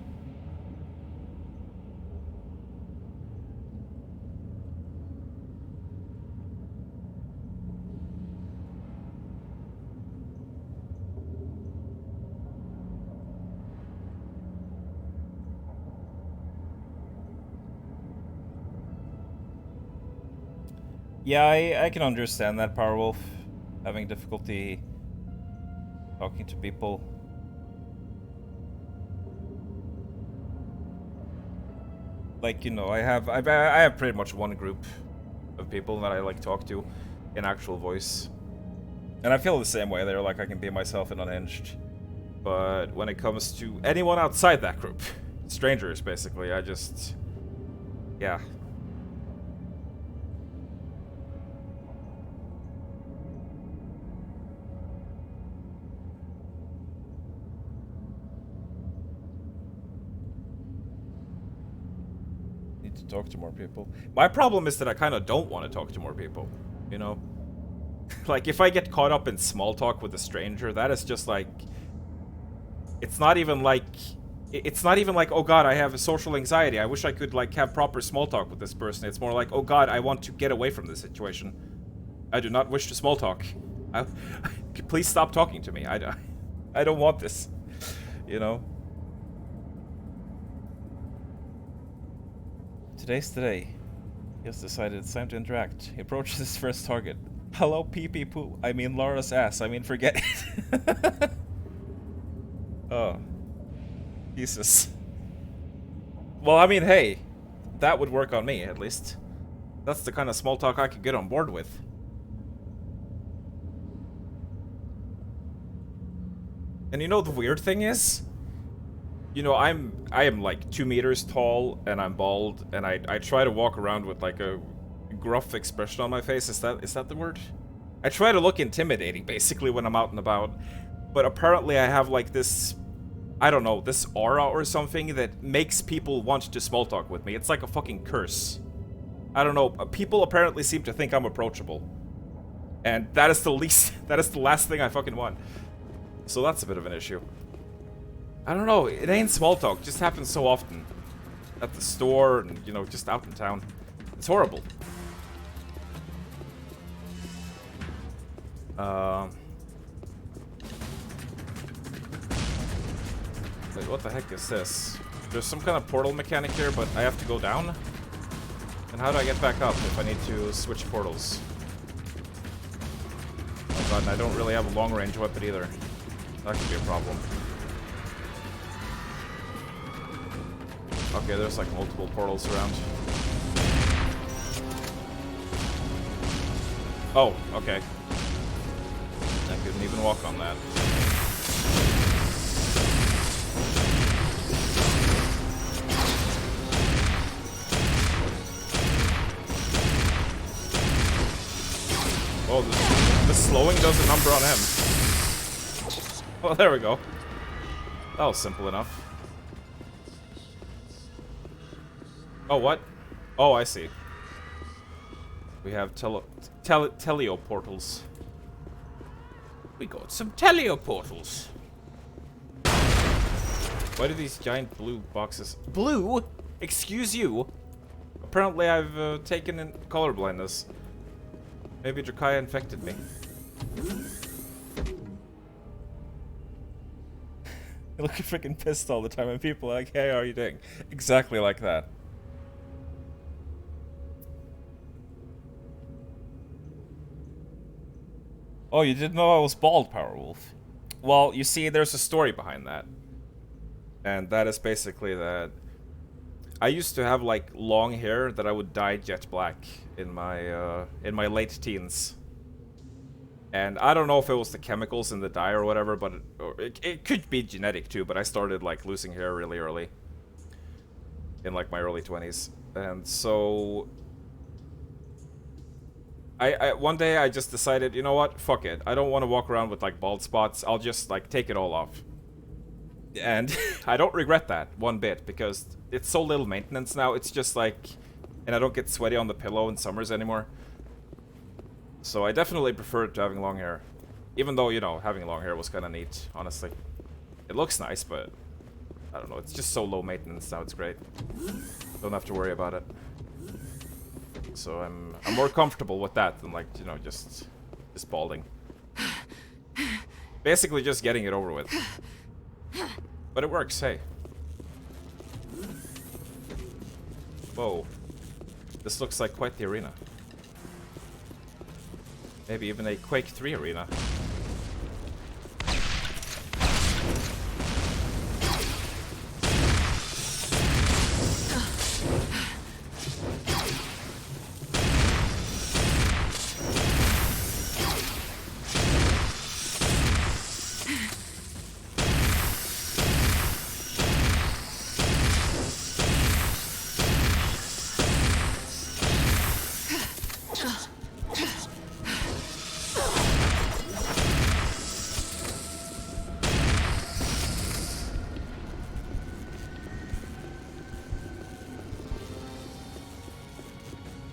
A: Yeah, I can understand that, Powerwolf. Having difficulty talking to people. Like, you know, I have pretty much one group of people that I like talk to in actual voice. And I feel the same way. They're like, I can be myself and unhinged. But when it comes to anyone outside that group, strangers basically, I just, yeah. To talk to more people. My problem is that I kind of don't want to talk to more people, you know? Like, if I get caught up in small talk with a stranger, that is just like... It's not even like, oh god, I have a social anxiety, I wish I could, like, have proper small talk with this person. It's more like, oh god, I want to get away from this situation. I do not wish to small talk. Please stop talking to me. I don't want this, you know? Today's today. He has decided it's time to interact. He approaches his first target. Hello, pee-pee poo. I mean Laura's ass. I mean, forget it. Oh. Jesus. Well, I mean, hey. That would work on me, at least. That's the kind of small talk I could get on board with. And you know the weird thing is? You know, I am like 2 meters tall, and I'm bald, and I try to walk around with like a gruff expression on my face. Is that the word? I try to look intimidating, basically, when I'm out and about. But apparently I have like this, I don't know, this aura or something that makes people want to small talk with me. It's like a fucking curse. I don't know, people apparently seem to think I'm approachable. And that is the last thing I fucking want. So that's a bit of an issue. I don't know, it ain't small talk, it just happens so often. At the store, and, you know, just out in town. It's horrible. Wait, what the heck is this? There's some kind of portal mechanic here, but I have to go down? And how do I get back up if I need to switch portals? Oh god, and I don't really have a long-range weapon either. That could be a problem. Okay, there's like multiple portals around. Oh, okay. Couldn't even walk on that. Oh, the slowing does a number on him. Oh, there we go. That was simple enough. Oh, what? Oh, I see. We have teleportals. We got some teleportals. Why do these giant blue boxes... Blue? Excuse you? Apparently I've taken in color blindness. Maybe Drakaya infected me. You look freaking pissed all the time and people are like, hey, how are you doing? Exactly like that. Oh, you didn't know I was bald, Powerwolf? Well, you see, there's a story behind that. And that is basically that I used to have like long hair that I would dye jet black in my late teens. And I don't know if it was the chemicals in the dye or whatever, but it could be genetic too, but I started like losing hair really early. In like my early 20s. And so I one day I just decided, you know what? Fuck it. I don't want to walk around with like bald spots. I'll just like take it all off. And I don't regret that one bit because it's so little maintenance now. It's just like, and I don't get sweaty on the pillow in summers anymore. So I definitely prefer it to having long hair. Even though, you know, having long hair was kind of neat, honestly. It looks nice, but I don't know. It's just so low maintenance now. It's great. Don't have to worry about it. So I'm more comfortable with that than like, you know, just balding. Basically just getting it over with. But it works, hey. Whoa. This looks like quite the arena. Maybe even a Quake 3 arena.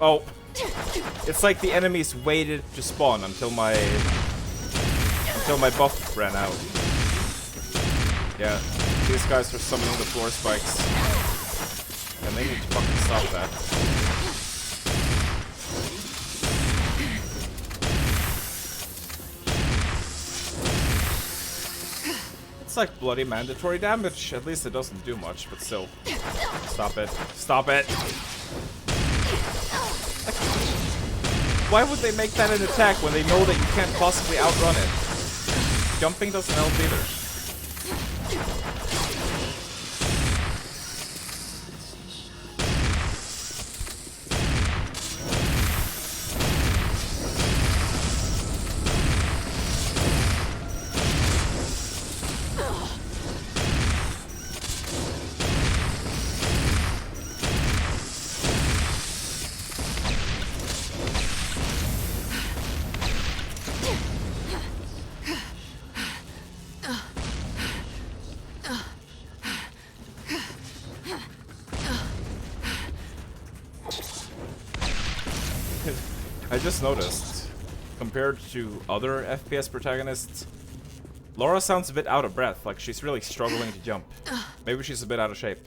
A: Oh, it's like the enemies waited to spawn until my buff ran out. Yeah, these guys are summoning the floor spikes, and they need to fucking stop that. It's like bloody mandatory damage. At least it doesn't do much, but still. Stop it. Stop it. Why would they make that an attack when they know that you can't possibly outrun it? Jumping doesn't help either. I just noticed, compared to other FPS protagonists, Laura sounds a bit out of breath, like she's really struggling to jump. Maybe she's a bit out of shape.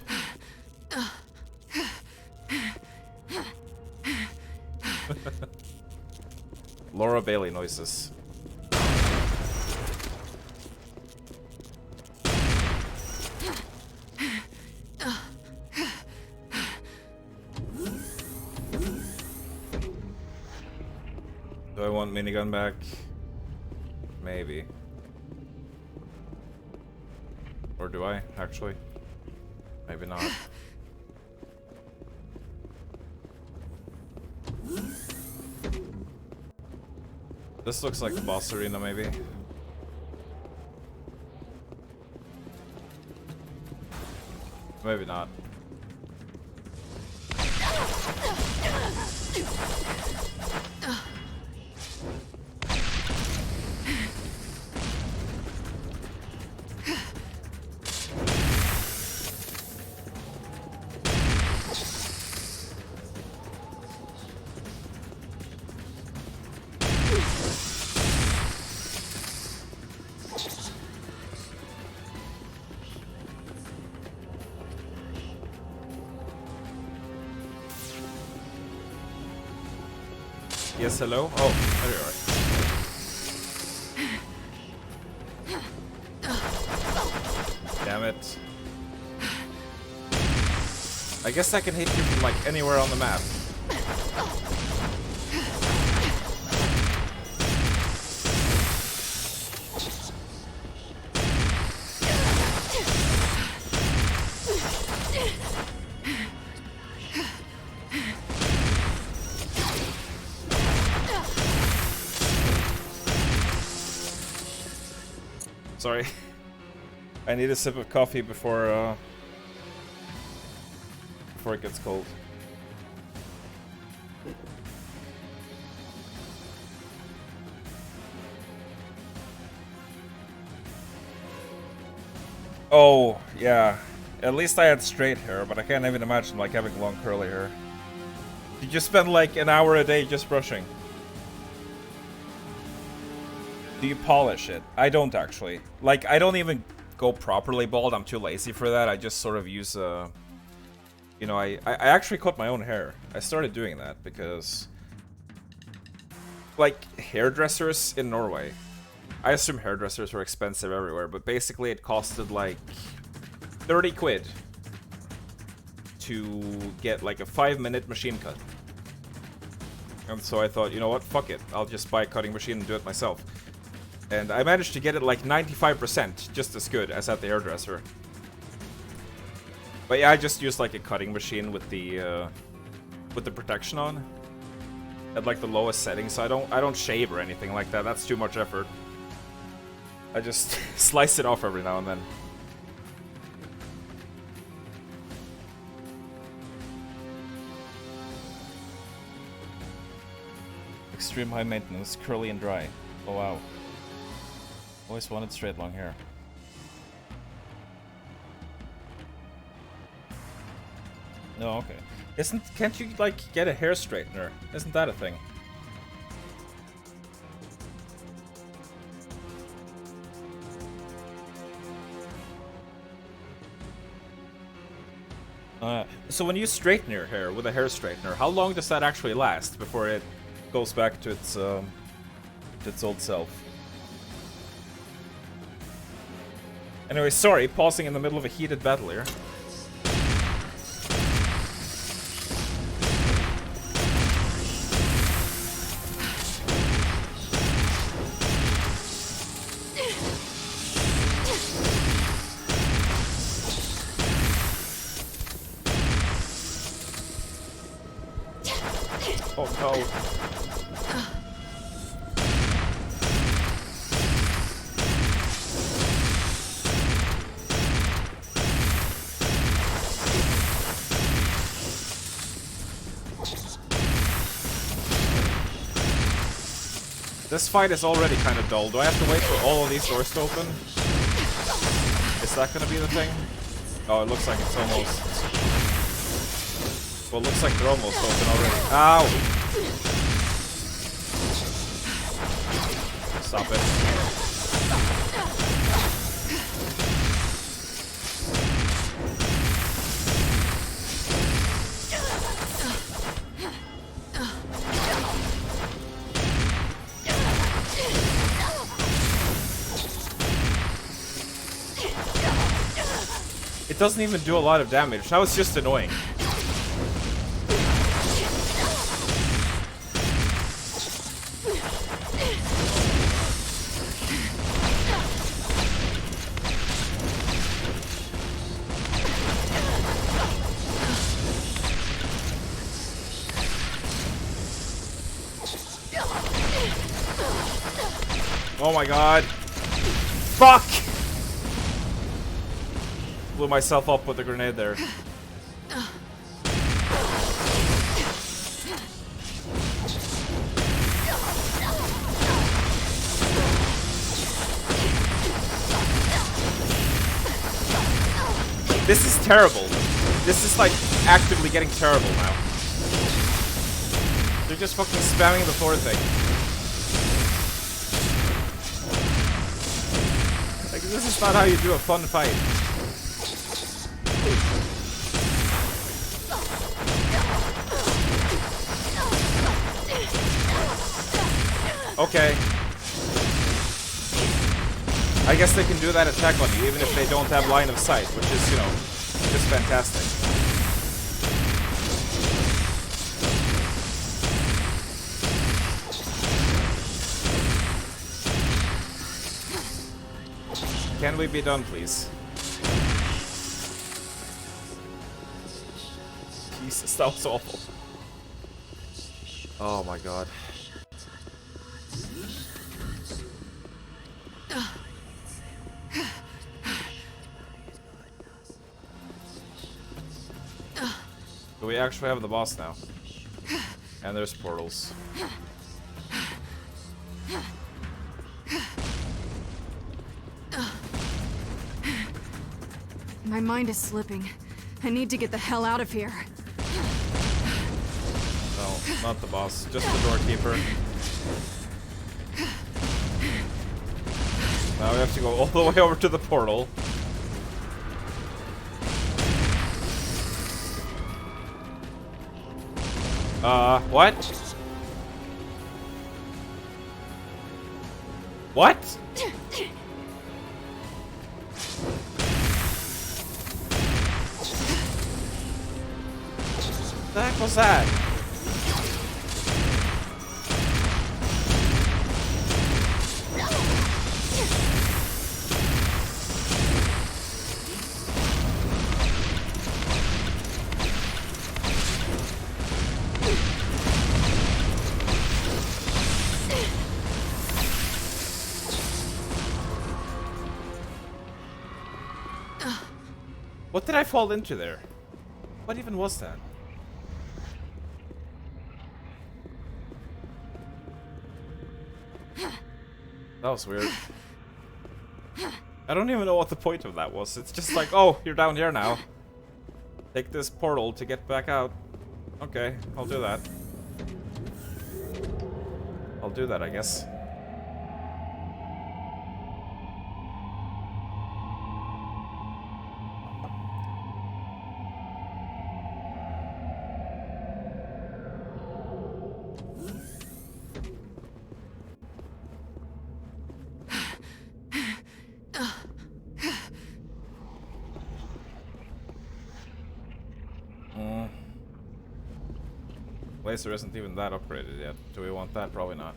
A: Laura Bailey noises. Do I want minigun back? Maybe. Or do I, actually? Maybe not. This looks like the boss arena, maybe. Maybe not. Yes, hello? Oh, there you are. Damn it. I guess I can hit you from like anywhere on the map. Sorry. I need a sip of coffee before it gets cold. Oh, yeah. At least I had straight hair, but I can't even imagine like having long curly hair. You just spend like an hour a day just brushing. Do you polish it? I don't actually. Like, I don't even go properly bald. I'm too lazy for that. I just sort of use you know, I actually cut my own hair. I started doing that because, like, hairdressers in Norway. I assume hairdressers were expensive everywhere, but basically it costed like 30 quid to get like a 5-minute machine cut. And so I thought, you know what, fuck it. I'll just buy a cutting machine and do it myself. And I managed to get it like 95%, just as good as at the hairdresser. But yeah, I just used like a cutting machine with the protection on. At like the lowest settings, so I don't shave or anything like that. That's too much effort. I just slice it off every now and then. Extreme high maintenance, curly and dry. Oh wow. Always wanted straight long hair. No, okay. Can't you like get a hair straightener? Isn't that a thing? So when you straighten your hair with a hair straightener, how long does that actually last before it goes back to its old self? Anyway, sorry, pausing in the middle of a heated battle here. Oh no. This fight is already kind of dull. Do I have to wait for all of these doors to open? Is that gonna be the thing? Oh, it looks like it's almost... Well, it looks like they're almost open already. Ow! Stop it. It doesn't even do a lot of damage. That was just annoying. Oh my god. Fuck! blew myself up with the grenade there. This is terrible. This is like actively getting terrible now. They're just fucking spamming the floor thing. Like, this is not how you do a fun fight. Okay. I guess they can do that attack on you even if they don't have line of sight, which is, you know, just fantastic. Can we be done, please? Jesus, that was awful. Oh my god. So we actually have the boss now. And there's portals.
B: My mind is slipping. I need to get the hell out of here.
A: No, not the boss. Just the doorkeeper. Now we have to go all the way over to the portal. What? What? What the heck was that? What did I fall into there? What even was that? That was weird. I don't even know what the point of that was. It's just like, oh, you're down here now. Take this portal to get back out. Okay, I'll do that. I'll do that, I guess. Laser isn't even that upgraded yet. Do we want that? Probably not.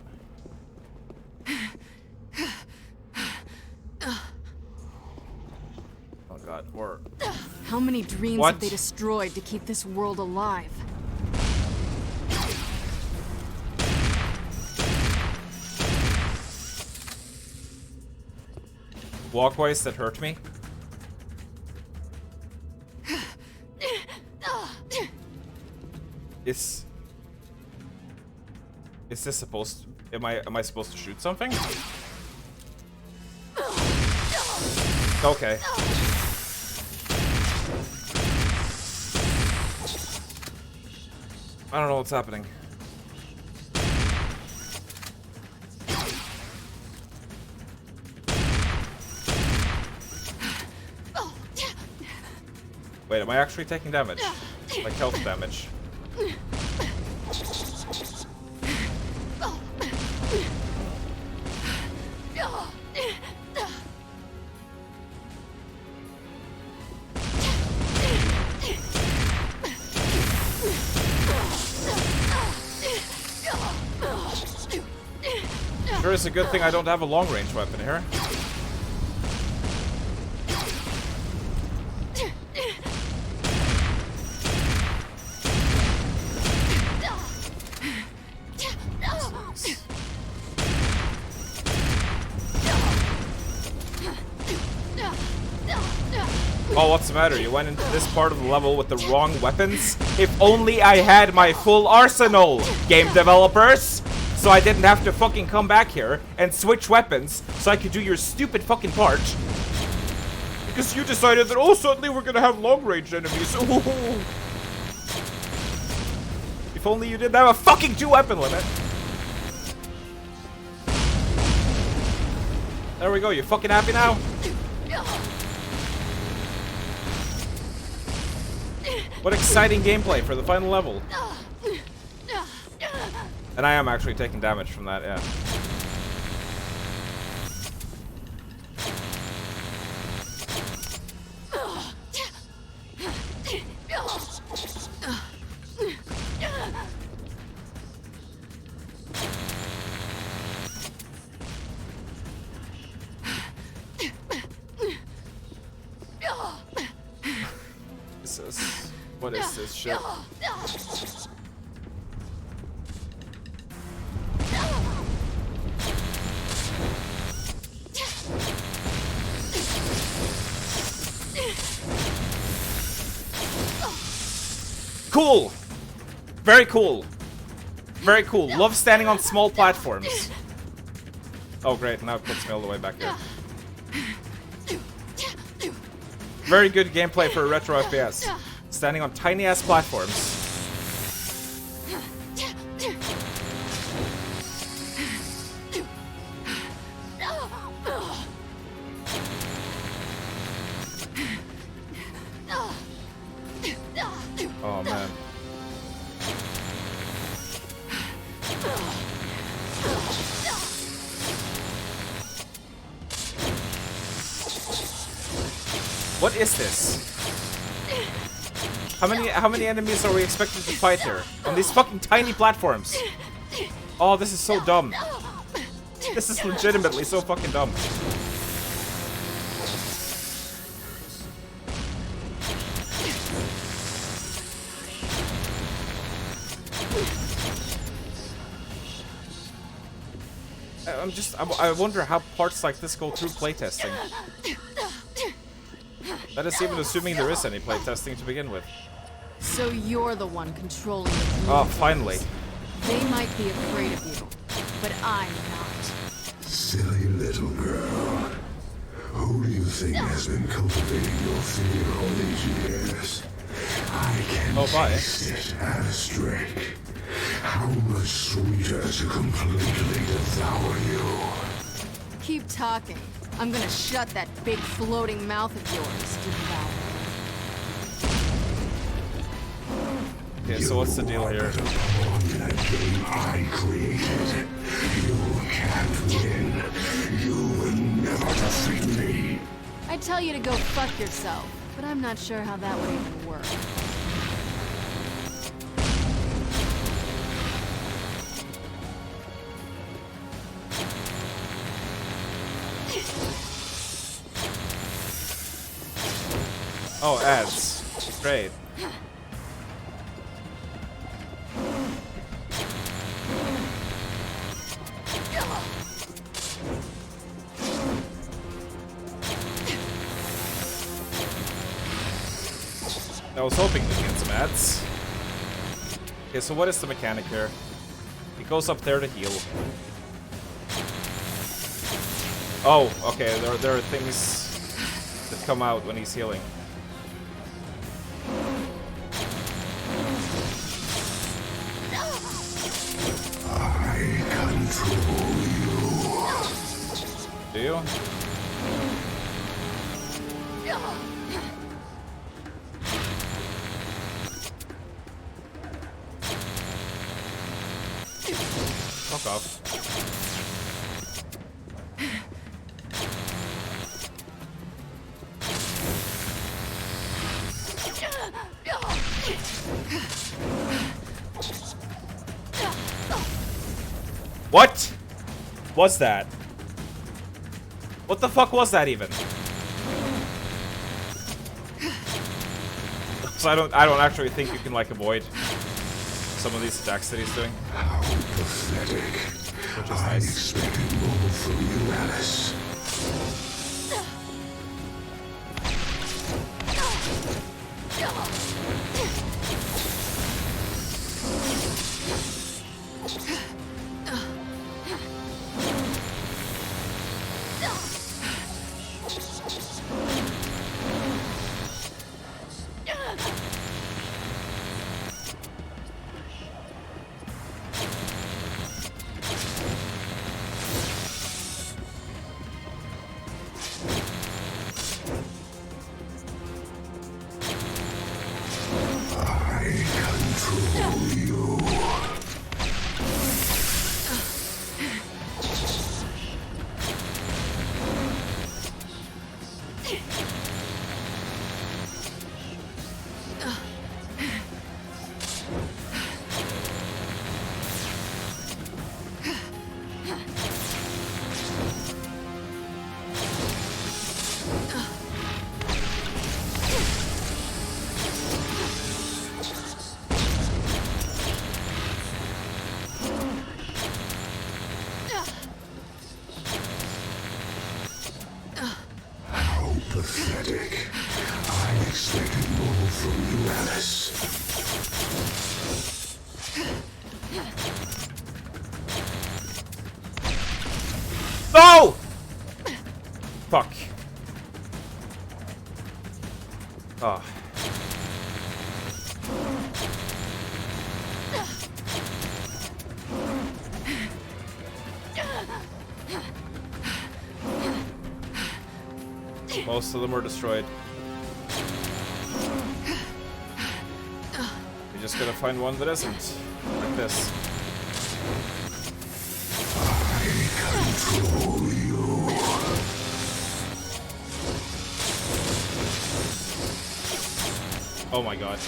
A: Oh god, we're...
B: How many dreams
A: What?
B: have they destroyed to keep this world alive?
A: Walkways that hurt me? Is this supposed to... Am I supposed to shoot something? Okay. I don't know what's happening. Wait, am I actually taking damage? Like health damage? Sure, it's a good thing I don't have a long-range weapon here. Oh, what's the matter? You went into this part of the level with the wrong weapons? If only I had my full arsenal, game developers! So I didn't have to fucking come back here and switch weapons so I could do your stupid fucking part. Because you decided that, oh, suddenly we're gonna have long-range enemies. Ooh. If only you didn't have a fucking 2-weapon limit. There we go, you fucking happy now? What exciting gameplay for the final level. And I am actually taking damage from that, yeah. What is this shit? Cool! Very cool. Very cool. Love standing on small platforms. Oh great, now it puts me all the way back here. Very good gameplay for a retro FPS. Standing on tiny ass platforms. Oh man. What is this? How many enemies are we expected to fight here? On these fucking tiny platforms. Oh, this is so dumb. This is legitimately so fucking dumb. I wonder how parts like this go through playtesting. That is even assuming there is any playtesting to begin with.
B: So you're the one controlling the
A: Oh, finally.
B: They might be afraid of you, but I'm not.
D: Silly little girl. Who do you think has been cultivating your fear all these years? I can taste it, Alice. How much sweeter to completely devour you.
B: Keep talking. I'm gonna shut that big floating mouth of yours, devour.
A: Okay, so what's the deal here?
D: In a game I created, you can't win. You will never defeat me.
B: I'd tell you to go fuck yourself, but I'm not sure how that would even work.
A: Oh, ads. Great. I was hoping to get some ads. Okay, so what is the mechanic here? He goes up there to heal. Oh, okay, there are things that come out when he's healing.
D: I control you.
A: Do you? Fuck off. What was that? What the fuck was that even? So I don't actually think you can like avoid some of these attacks that he's doing.
D: How pathetic.
A: Which is
D: I
A: nice.
D: expected more from you, Alice.
A: No! Fuck. Oh. Most of them were destroyed. We just gotta find one that isn't. Like this.
D: I control you.
A: Oh my god.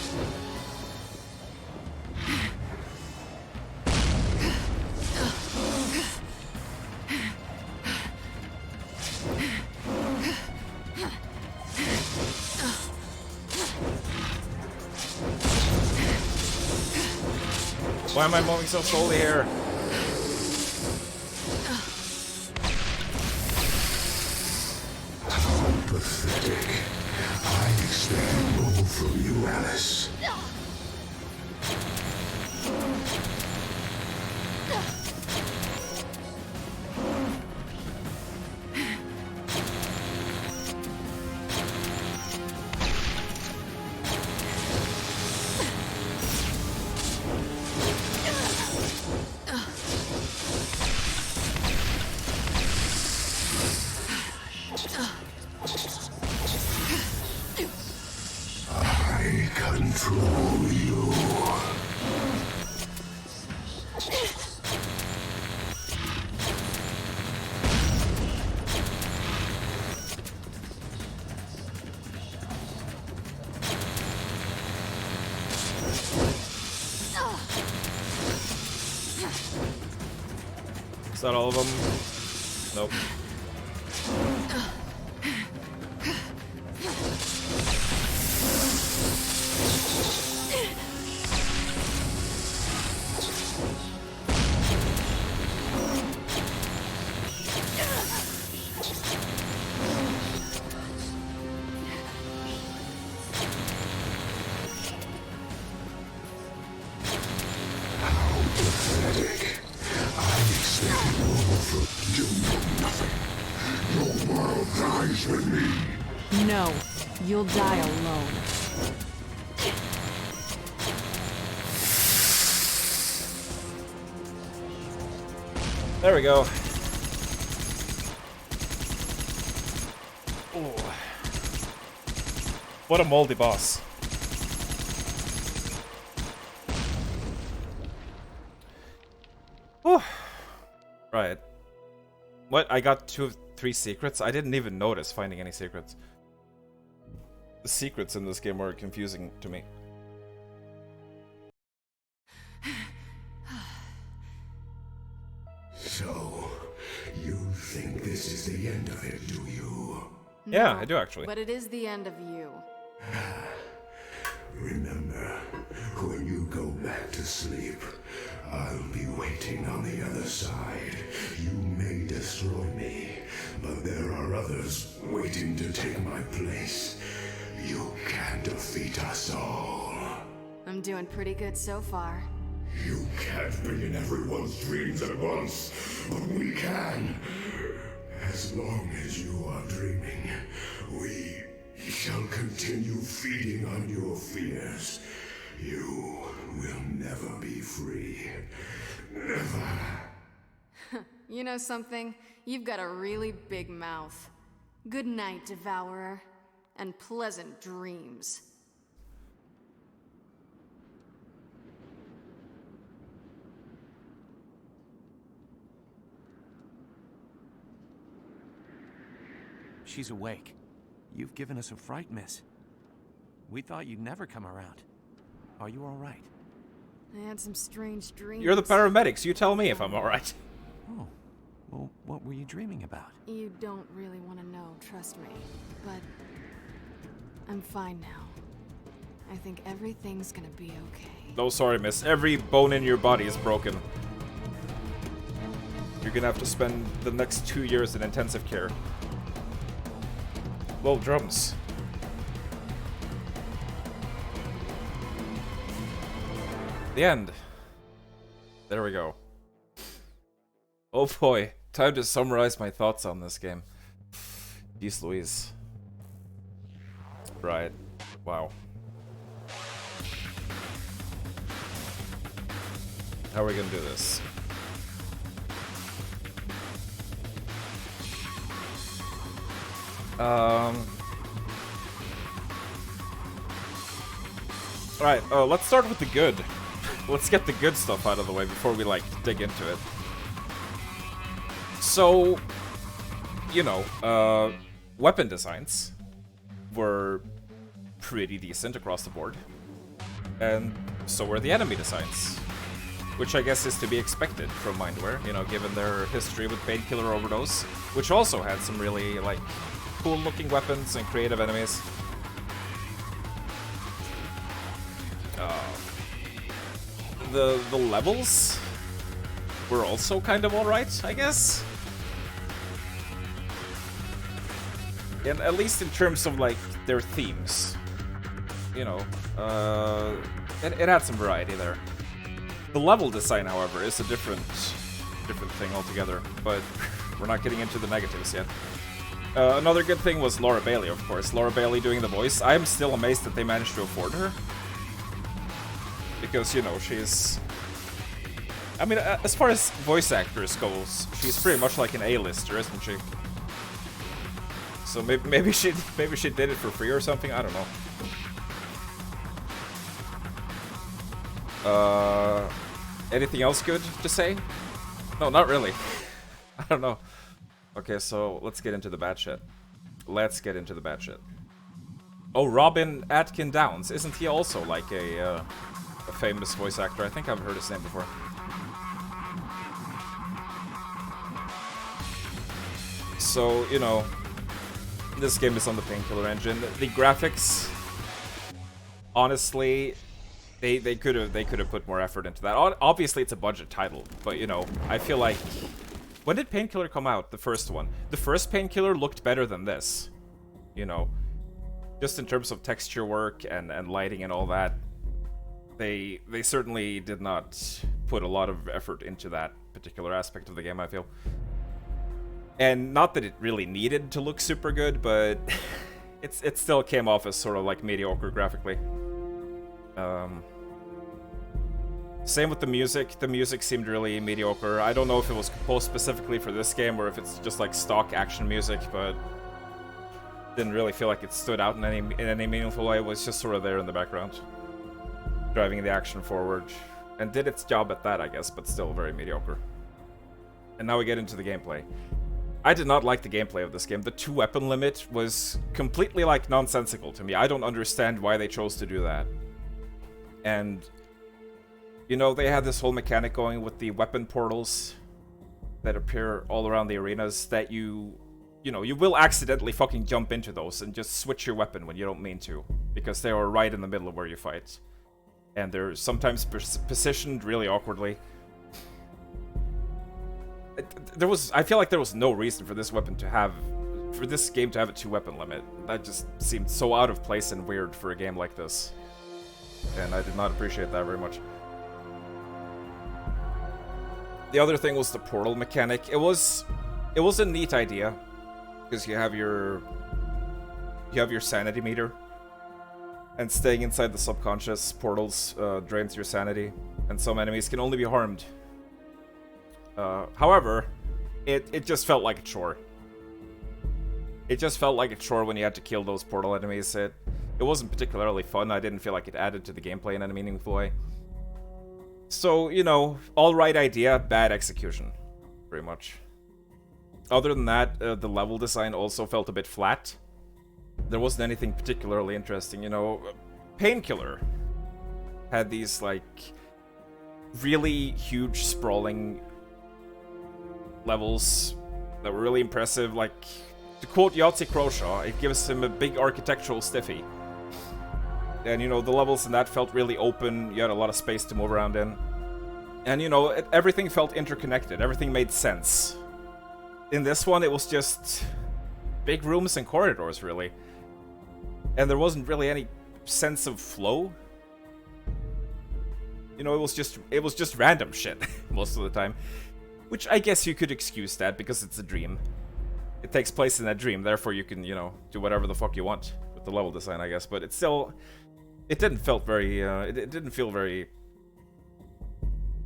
A: Why am I moving so slowly here?
D: How pathetic. I expect more from you, Alice. I control you.
A: Is that all of them? Nope.
D: Pathetic. I expect more from you. Know nothing. Your world dies with me.
B: No, you'll die alone.
A: There we go. Ooh. What a moldy boss. Whew. Right. What? I got 2 of 3 secrets? I didn't even notice finding any secrets. The secrets in this game are confusing to me.
D: So, you think this is the end of it, do you?
A: Yeah,
B: No,
A: I do actually.
B: But it is the end of you.
D: Remember, when you go back to sleep, I'll be waiting on the other side. You may destroy me, but there are others waiting to take my place. You can defeat us all.
B: I'm doing pretty good so far.
D: You can't be in everyone's dreams at once, but we can. As long as you are dreaming, we shall continue feeding on your fears. You will never be free. Never.
B: You know something? You've got a really big mouth. Good night, Devourer. And pleasant dreams.
E: She's awake. You've given us a fright, miss. We thought you'd never come around. Are you all right?
B: I had some strange dreams.
A: You're the paramedics. You tell me if I'm alright.
E: Oh. Well, what were you dreaming about?
B: You don't really want to know, trust me. But I'm fine now. I think everything's gonna be okay.
A: No, sorry, miss. Every bone in your body is broken. You're gonna have to spend the next 2 years in intensive care. Whoa, drums. The end. There we go. Oh boy, time to summarize my thoughts on this game. Jeez Louise. Right. Wow. How are we gonna do this? Alright, let's start with the good. Let's get the good stuff out of the way before we, like, dig into it. So, you know, weapon designs were pretty decent across the board. And so were the enemy designs. Which I guess is to be expected from Mindware, you know, given their history with Painkiller Overdose, which also had some really, like, cool-looking weapons and creative enemies. The levels were also kind of alright, I guess. And at least in terms of, like, their themes. You know, it had some variety there. The level design, however, is a different thing altogether, but we're not getting into the negatives yet. Another good thing was Laura Bailey, of course. Laura Bailey doing the voice. I'm still amazed that they managed to afford her. Because, you know, she's... I mean, as far as voice actors goes, she's pretty much like an A-lister, isn't she? So maybe she did it for free or something, I don't know. Anything else good to say? No, not really. I don't know. Okay, so let's get into the bad shit. Let's get into the bad shit. Oh, Robin Atkin Downs. Isn't he also like a famous voice actor? I think I've heard his name before. So, you know, this game is on the Painkiller engine. The graphics, honestly, they could have put more effort into that. Obviously, it's a budget title, but you know, I feel like, when did Painkiller come out? The first one. The first Painkiller looked better than this. You know, just in terms of texture work and lighting and all that. They certainly did not put a lot of effort into that particular aspect of the game, I feel. And not that it really needed to look super good, but it still came off as sort of like mediocre graphically. Same with the music. The music seemed really mediocre. I don't know if it was composed specifically for this game or if it's just like stock action music, but didn't really feel like it stood out in any meaningful way. It was just sort of there in the background, driving the action forward, and did its job at that, I guess, but still very mediocre. And now we get into the gameplay. I did not like the gameplay of this game. The 2-weapon limit was completely, like, nonsensical to me. I don't understand why they chose to do that. And, you know, they had this whole mechanic going with the weapon portals that appear all around the arenas that you know, you will accidentally fucking jump into those and just switch your weapon when you don't mean to, because they are right in the middle of where you fight. And they're sometimes positioned really awkwardly. I feel like there was no reason for this game to have a 2-weapon limit. That just seemed so out of place and weird for a game like this. And I did not appreciate that very much. The other thing was the portal mechanic. It was a neat idea, because you have your sanity meter, and staying inside the subconscious portals drains your sanity, and some enemies can only be harmed. However, it just felt like a chore. It just felt like a chore when you had to kill those portal enemies. It wasn't particularly fun. I didn't feel like it added to the gameplay in any meaningful way. So, you know, alright idea, bad execution, pretty much. Other than that, the level design also felt a bit flat. There wasn't anything particularly interesting, you know. Painkiller had these, like, really huge, sprawling levels that were really impressive. Like, to quote Yahtzee Croshaw, it gives him a big architectural stiffy. And, you know, the levels in that felt really open. You had a lot of space to move around in. And, you know, everything felt interconnected. Everything made sense. In this one, it was just big rooms and corridors, really. And there wasn't really any sense of flow. You know, it was just random shit most of the time. Which I guess you could excuse that because it's a dream. It takes place in a dream, therefore you can, you know, do whatever the fuck you want with the level design, I guess. But it's still, it didn't feel very, it didn't feel very,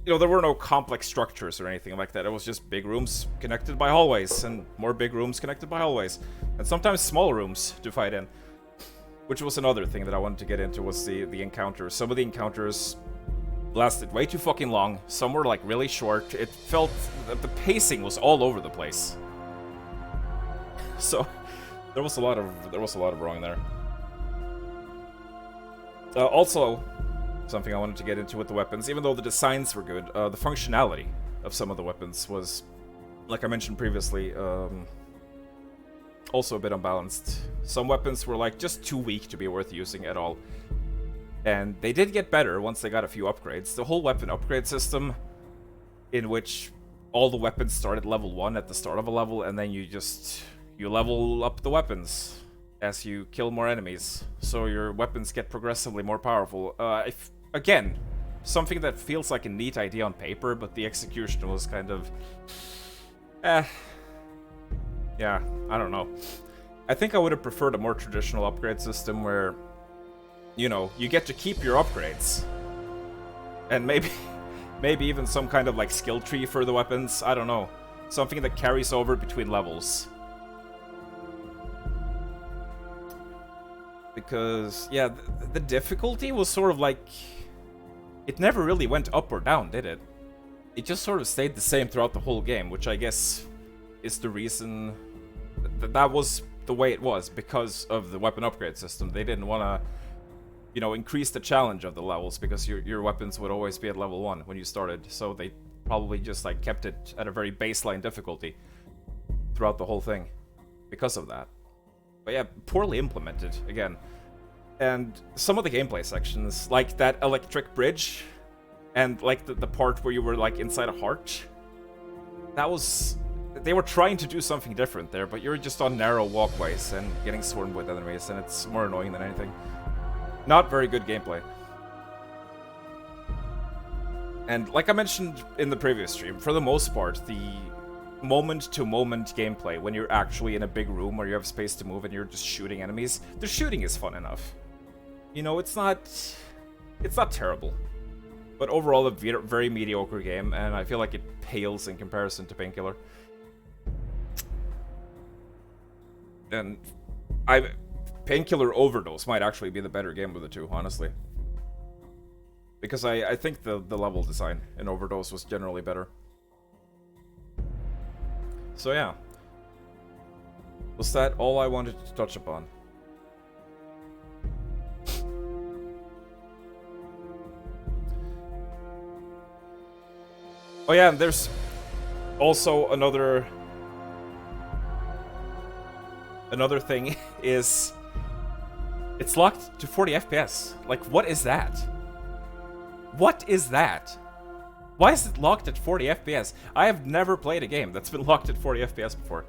A: you know, there were no complex structures or anything like that. It was just big rooms connected by hallways, and more big rooms connected by hallways, and sometimes small rooms to fight in. Which was another thing that I wanted to get into, was the encounters. Some of the encounters lasted way too fucking long. Some were like really short. It felt that the pacing was all over the place. So there was a lot of wrong there. Also, something I wanted to get into with the weapons, even though the designs were good, the functionality of some of the weapons was, like I mentioned previously, also a bit unbalanced. Some weapons were like just too weak to be worth using at all. And they did get better once they got a few upgrades. The whole weapon upgrade system, in which all the weapons start at level 1 at the start of a level, and then you level up the weapons as you kill more enemies, so your weapons get progressively more powerful. Again, something that feels like a neat idea on paper, but the execution was kind of... yeah, I don't know. I think I would have preferred a more traditional upgrade system where, you know, you get to keep your upgrades. And maybe even some kind of, like, skill tree for the weapons. I don't know. Something that carries over between levels. Because, yeah, the difficulty was sort of like... It never really went up or down, did it? It just sort of stayed the same throughout the whole game, which I guess is the reason... that was the way it was, because of the weapon upgrade system. They didn't want to, you know, increase the challenge of the levels, because your weapons would always be at level 1 when you started, so they probably just, like, kept it at a very baseline difficulty throughout the whole thing, because of that. But yeah, poorly implemented, again. And some of the gameplay sections, like that electric bridge, and, like, the part where you were, like, inside a heart, that was... They were trying to do something different there, but you're just on narrow walkways and getting swarmed with enemies, and it's more annoying than anything. Not very good gameplay. And like I mentioned in the previous stream, for the most part, the moment-to-moment gameplay, when you're actually in a big room where you have space to move and you're just shooting enemies, the shooting is fun enough. You know, it's not terrible. But overall, a very mediocre game, and I feel like it pales in comparison to Painkiller. And Painkiller Overdose might actually be the better game of the two, honestly. Because I think the level design in Overdose was generally better. So yeah. Was that all I wanted to touch upon? Oh yeah, and there's also another thing is it's locked to 40 FPS. Like, what is that? What is that? Why is it locked at 40 FPS? I have never played a game that's been locked at 40 FPS before.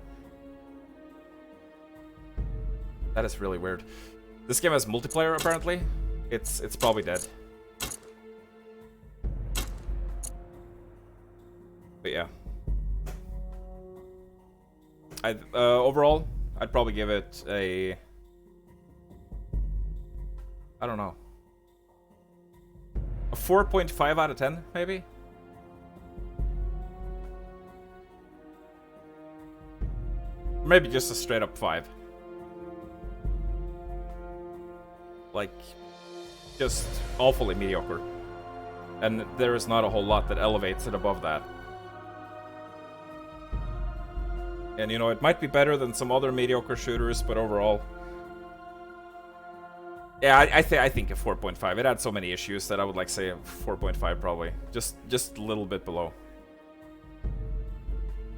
A: That is really weird. This game has multiplayer, apparently. It's probably dead. But yeah. Overall, I'd probably give it a... I don't know. A 4.5 out of 10, maybe? Maybe just a straight up 5. Like, just awfully mediocre. And there is not a whole lot that elevates it above that. And, you know, it might be better than some other mediocre shooters, but overall... Yeah, I think a 4.5. It had so many issues that I would, like, say a 4.5 probably. Just a little bit below.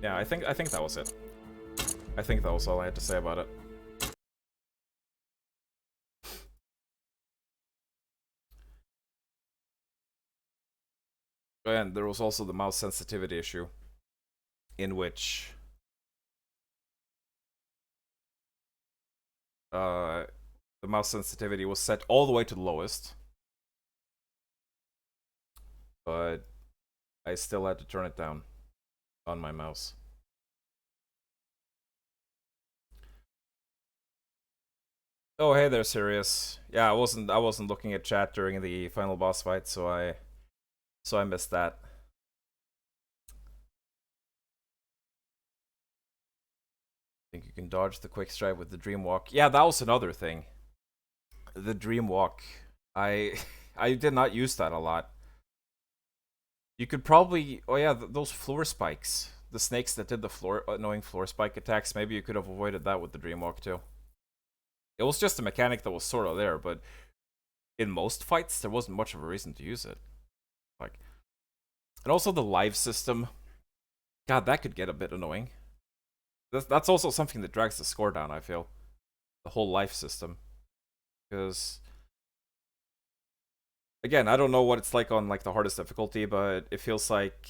A: Yeah, I think that was it. I think that was all I had to say about it. And there was also the mouse sensitivity issue, in which the mouse sensitivity was set all the way to the lowest, but I still had to turn it down on my mouse. Oh, hey there, Sirius. Yeah, I wasn't looking at chat during the final boss fight, so I missed that. I think you can dodge the quick strike with the dream walk. Yeah, that was another thing. The dream walk. I I did not use that a lot. You could probably, oh yeah, those floor spikes. The snakes that did the annoying floor spike attacks, maybe you could have avoided that with the dream walk too. It was just a mechanic that was sort of there, but in most fights, there wasn't much of a reason to use it. Like, and also the live system. God, that could get a bit annoying. That's also something that drags the score down, I feel. The whole life system. Because, again, I don't know what it's like on like the hardest difficulty, but it feels like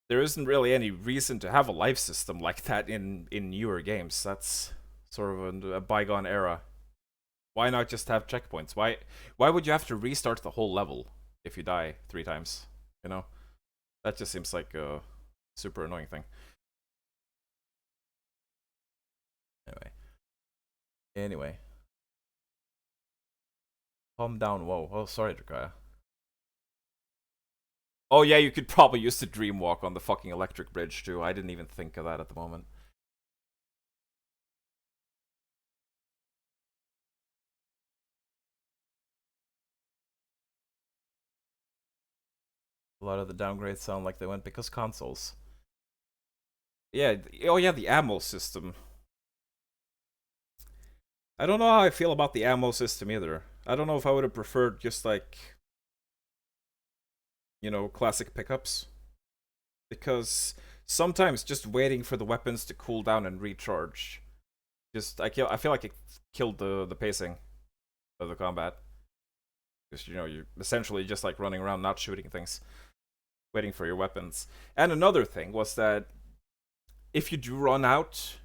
A: there isn't really any reason to have a life system like that in newer games. That's sort of a bygone era. Why not just have checkpoints? Why would you have to restart the whole level if you die 3 times? You know? That just seems like a super annoying thing. Anyway. Calm down, whoa. Oh, sorry, Drakaya. Oh yeah, you could probably use the dream walk on the fucking electric bridge too. I didn't even think of that at the moment. A lot of the downgrades sound like they went because consoles. Yeah, oh yeah, the ammo system. I don't know how I feel about the ammo system either. I don't know if I would have preferred just like, you know, classic pickups. Because sometimes just waiting for the weapons to cool down and recharge, I feel like it killed the pacing of the combat. Because, you know, you're essentially just like running around not shooting things, waiting for your weapons. And another thing was that if you do run out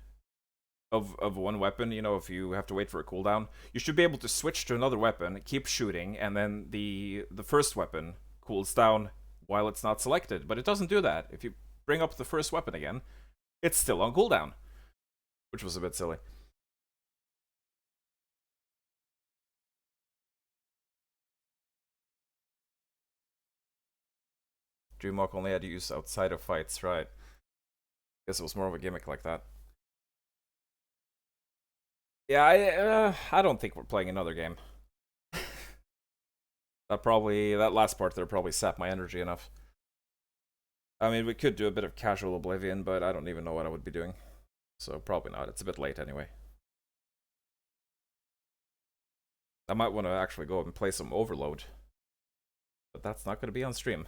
A: of one weapon, you know, if you have to wait for a cooldown, you should be able to switch to another weapon, keep shooting, and then the first weapon cools down while it's not selected. But it doesn't do that. If you bring up the first weapon again, it's still on cooldown, which was a bit silly. Dreamwalk only had to use outside of fights, right? Guess it was more of a gimmick like that. Yeah, I don't think we're playing another game. That last part there probably sapped my energy enough. I mean, we could do a bit of casual Oblivion, but I don't even know what I would be doing. So probably not. It's a bit late anyway. I might want to actually go and play some Overload. But that's not going to be on stream.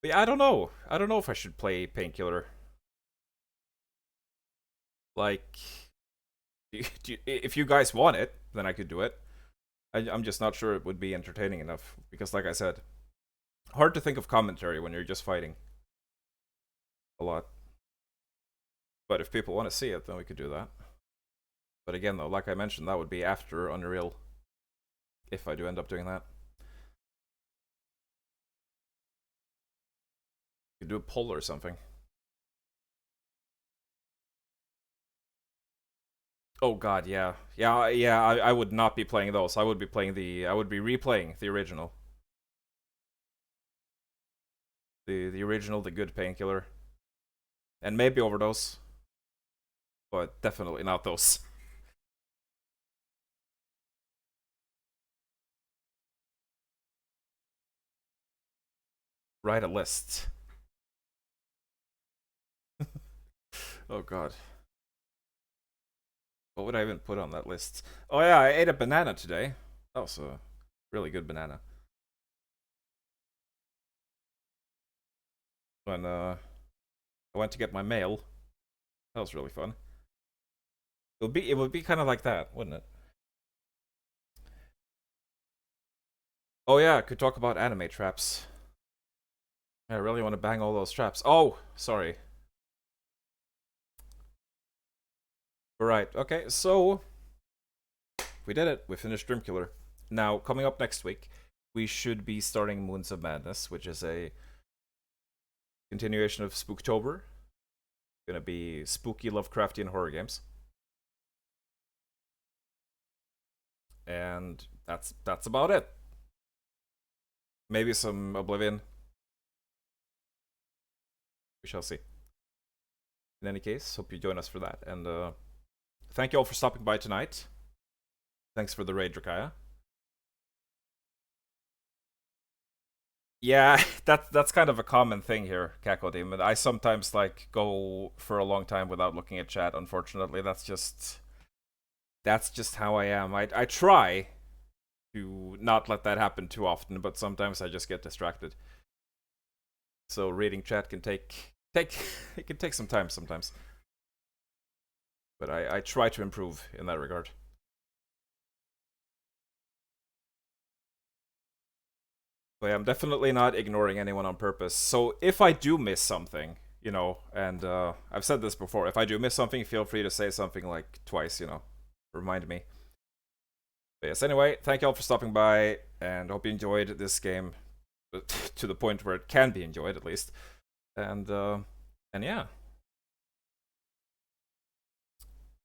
A: But yeah, I don't know. I don't know if I should play Painkiller. Like, if you guys want it, then I could do it. I'm just not sure it would be entertaining enough. Because like I said, hard to think of commentary when you're just fighting. A lot. But if people want to see it, then we could do that. But again, though, like I mentioned, that would be after Unreal. If I do end up doing that. You could do a poll or something. Oh god, yeah. I would not be playing those. I would be replaying the original. The original, the good Painkiller. And maybe Overdose. But definitely not those. Write a list. Oh god. What would I even put on that list? Oh yeah, I ate a banana today. That was a really good banana. When I went to get my mail. That was really fun. It would be kind of like that, wouldn't it? Oh yeah, I could talk about anime traps. I really want to bang all those traps. Oh, sorry. Right, okay, so we did it. We finished Dreamkiller. Now, coming up next week, we should be starting Moons of Madness, which is a continuation of Spooktober. Gonna be spooky Lovecraftian horror games. And that's about it. Maybe some Oblivion. We shall see. In any case, hope you join us for that. And thank you all for stopping by tonight. Thanks for the raid, Drakaya. Yeah, that's kind of a common thing here, Kako Demon. I sometimes like go for a long time without looking at chat. Unfortunately, that's just how I am. I try to not let that happen too often, but sometimes I just get distracted. So reading chat can take it can take some time sometimes. But I try to improve in that regard. But I'm definitely not ignoring anyone on purpose. So if I do miss something, you know, and I've said this before, if I do miss something, feel free to say something like twice, you know, remind me. But yes, anyway, thank you all for stopping by, and hope you enjoyed this game to the point where it can be enjoyed at least. And yeah.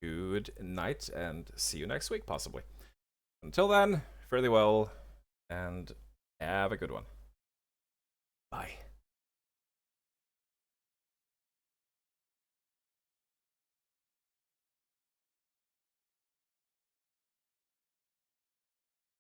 A: Good night, and see you next week, possibly. Until then, fare thee well, and have a good one.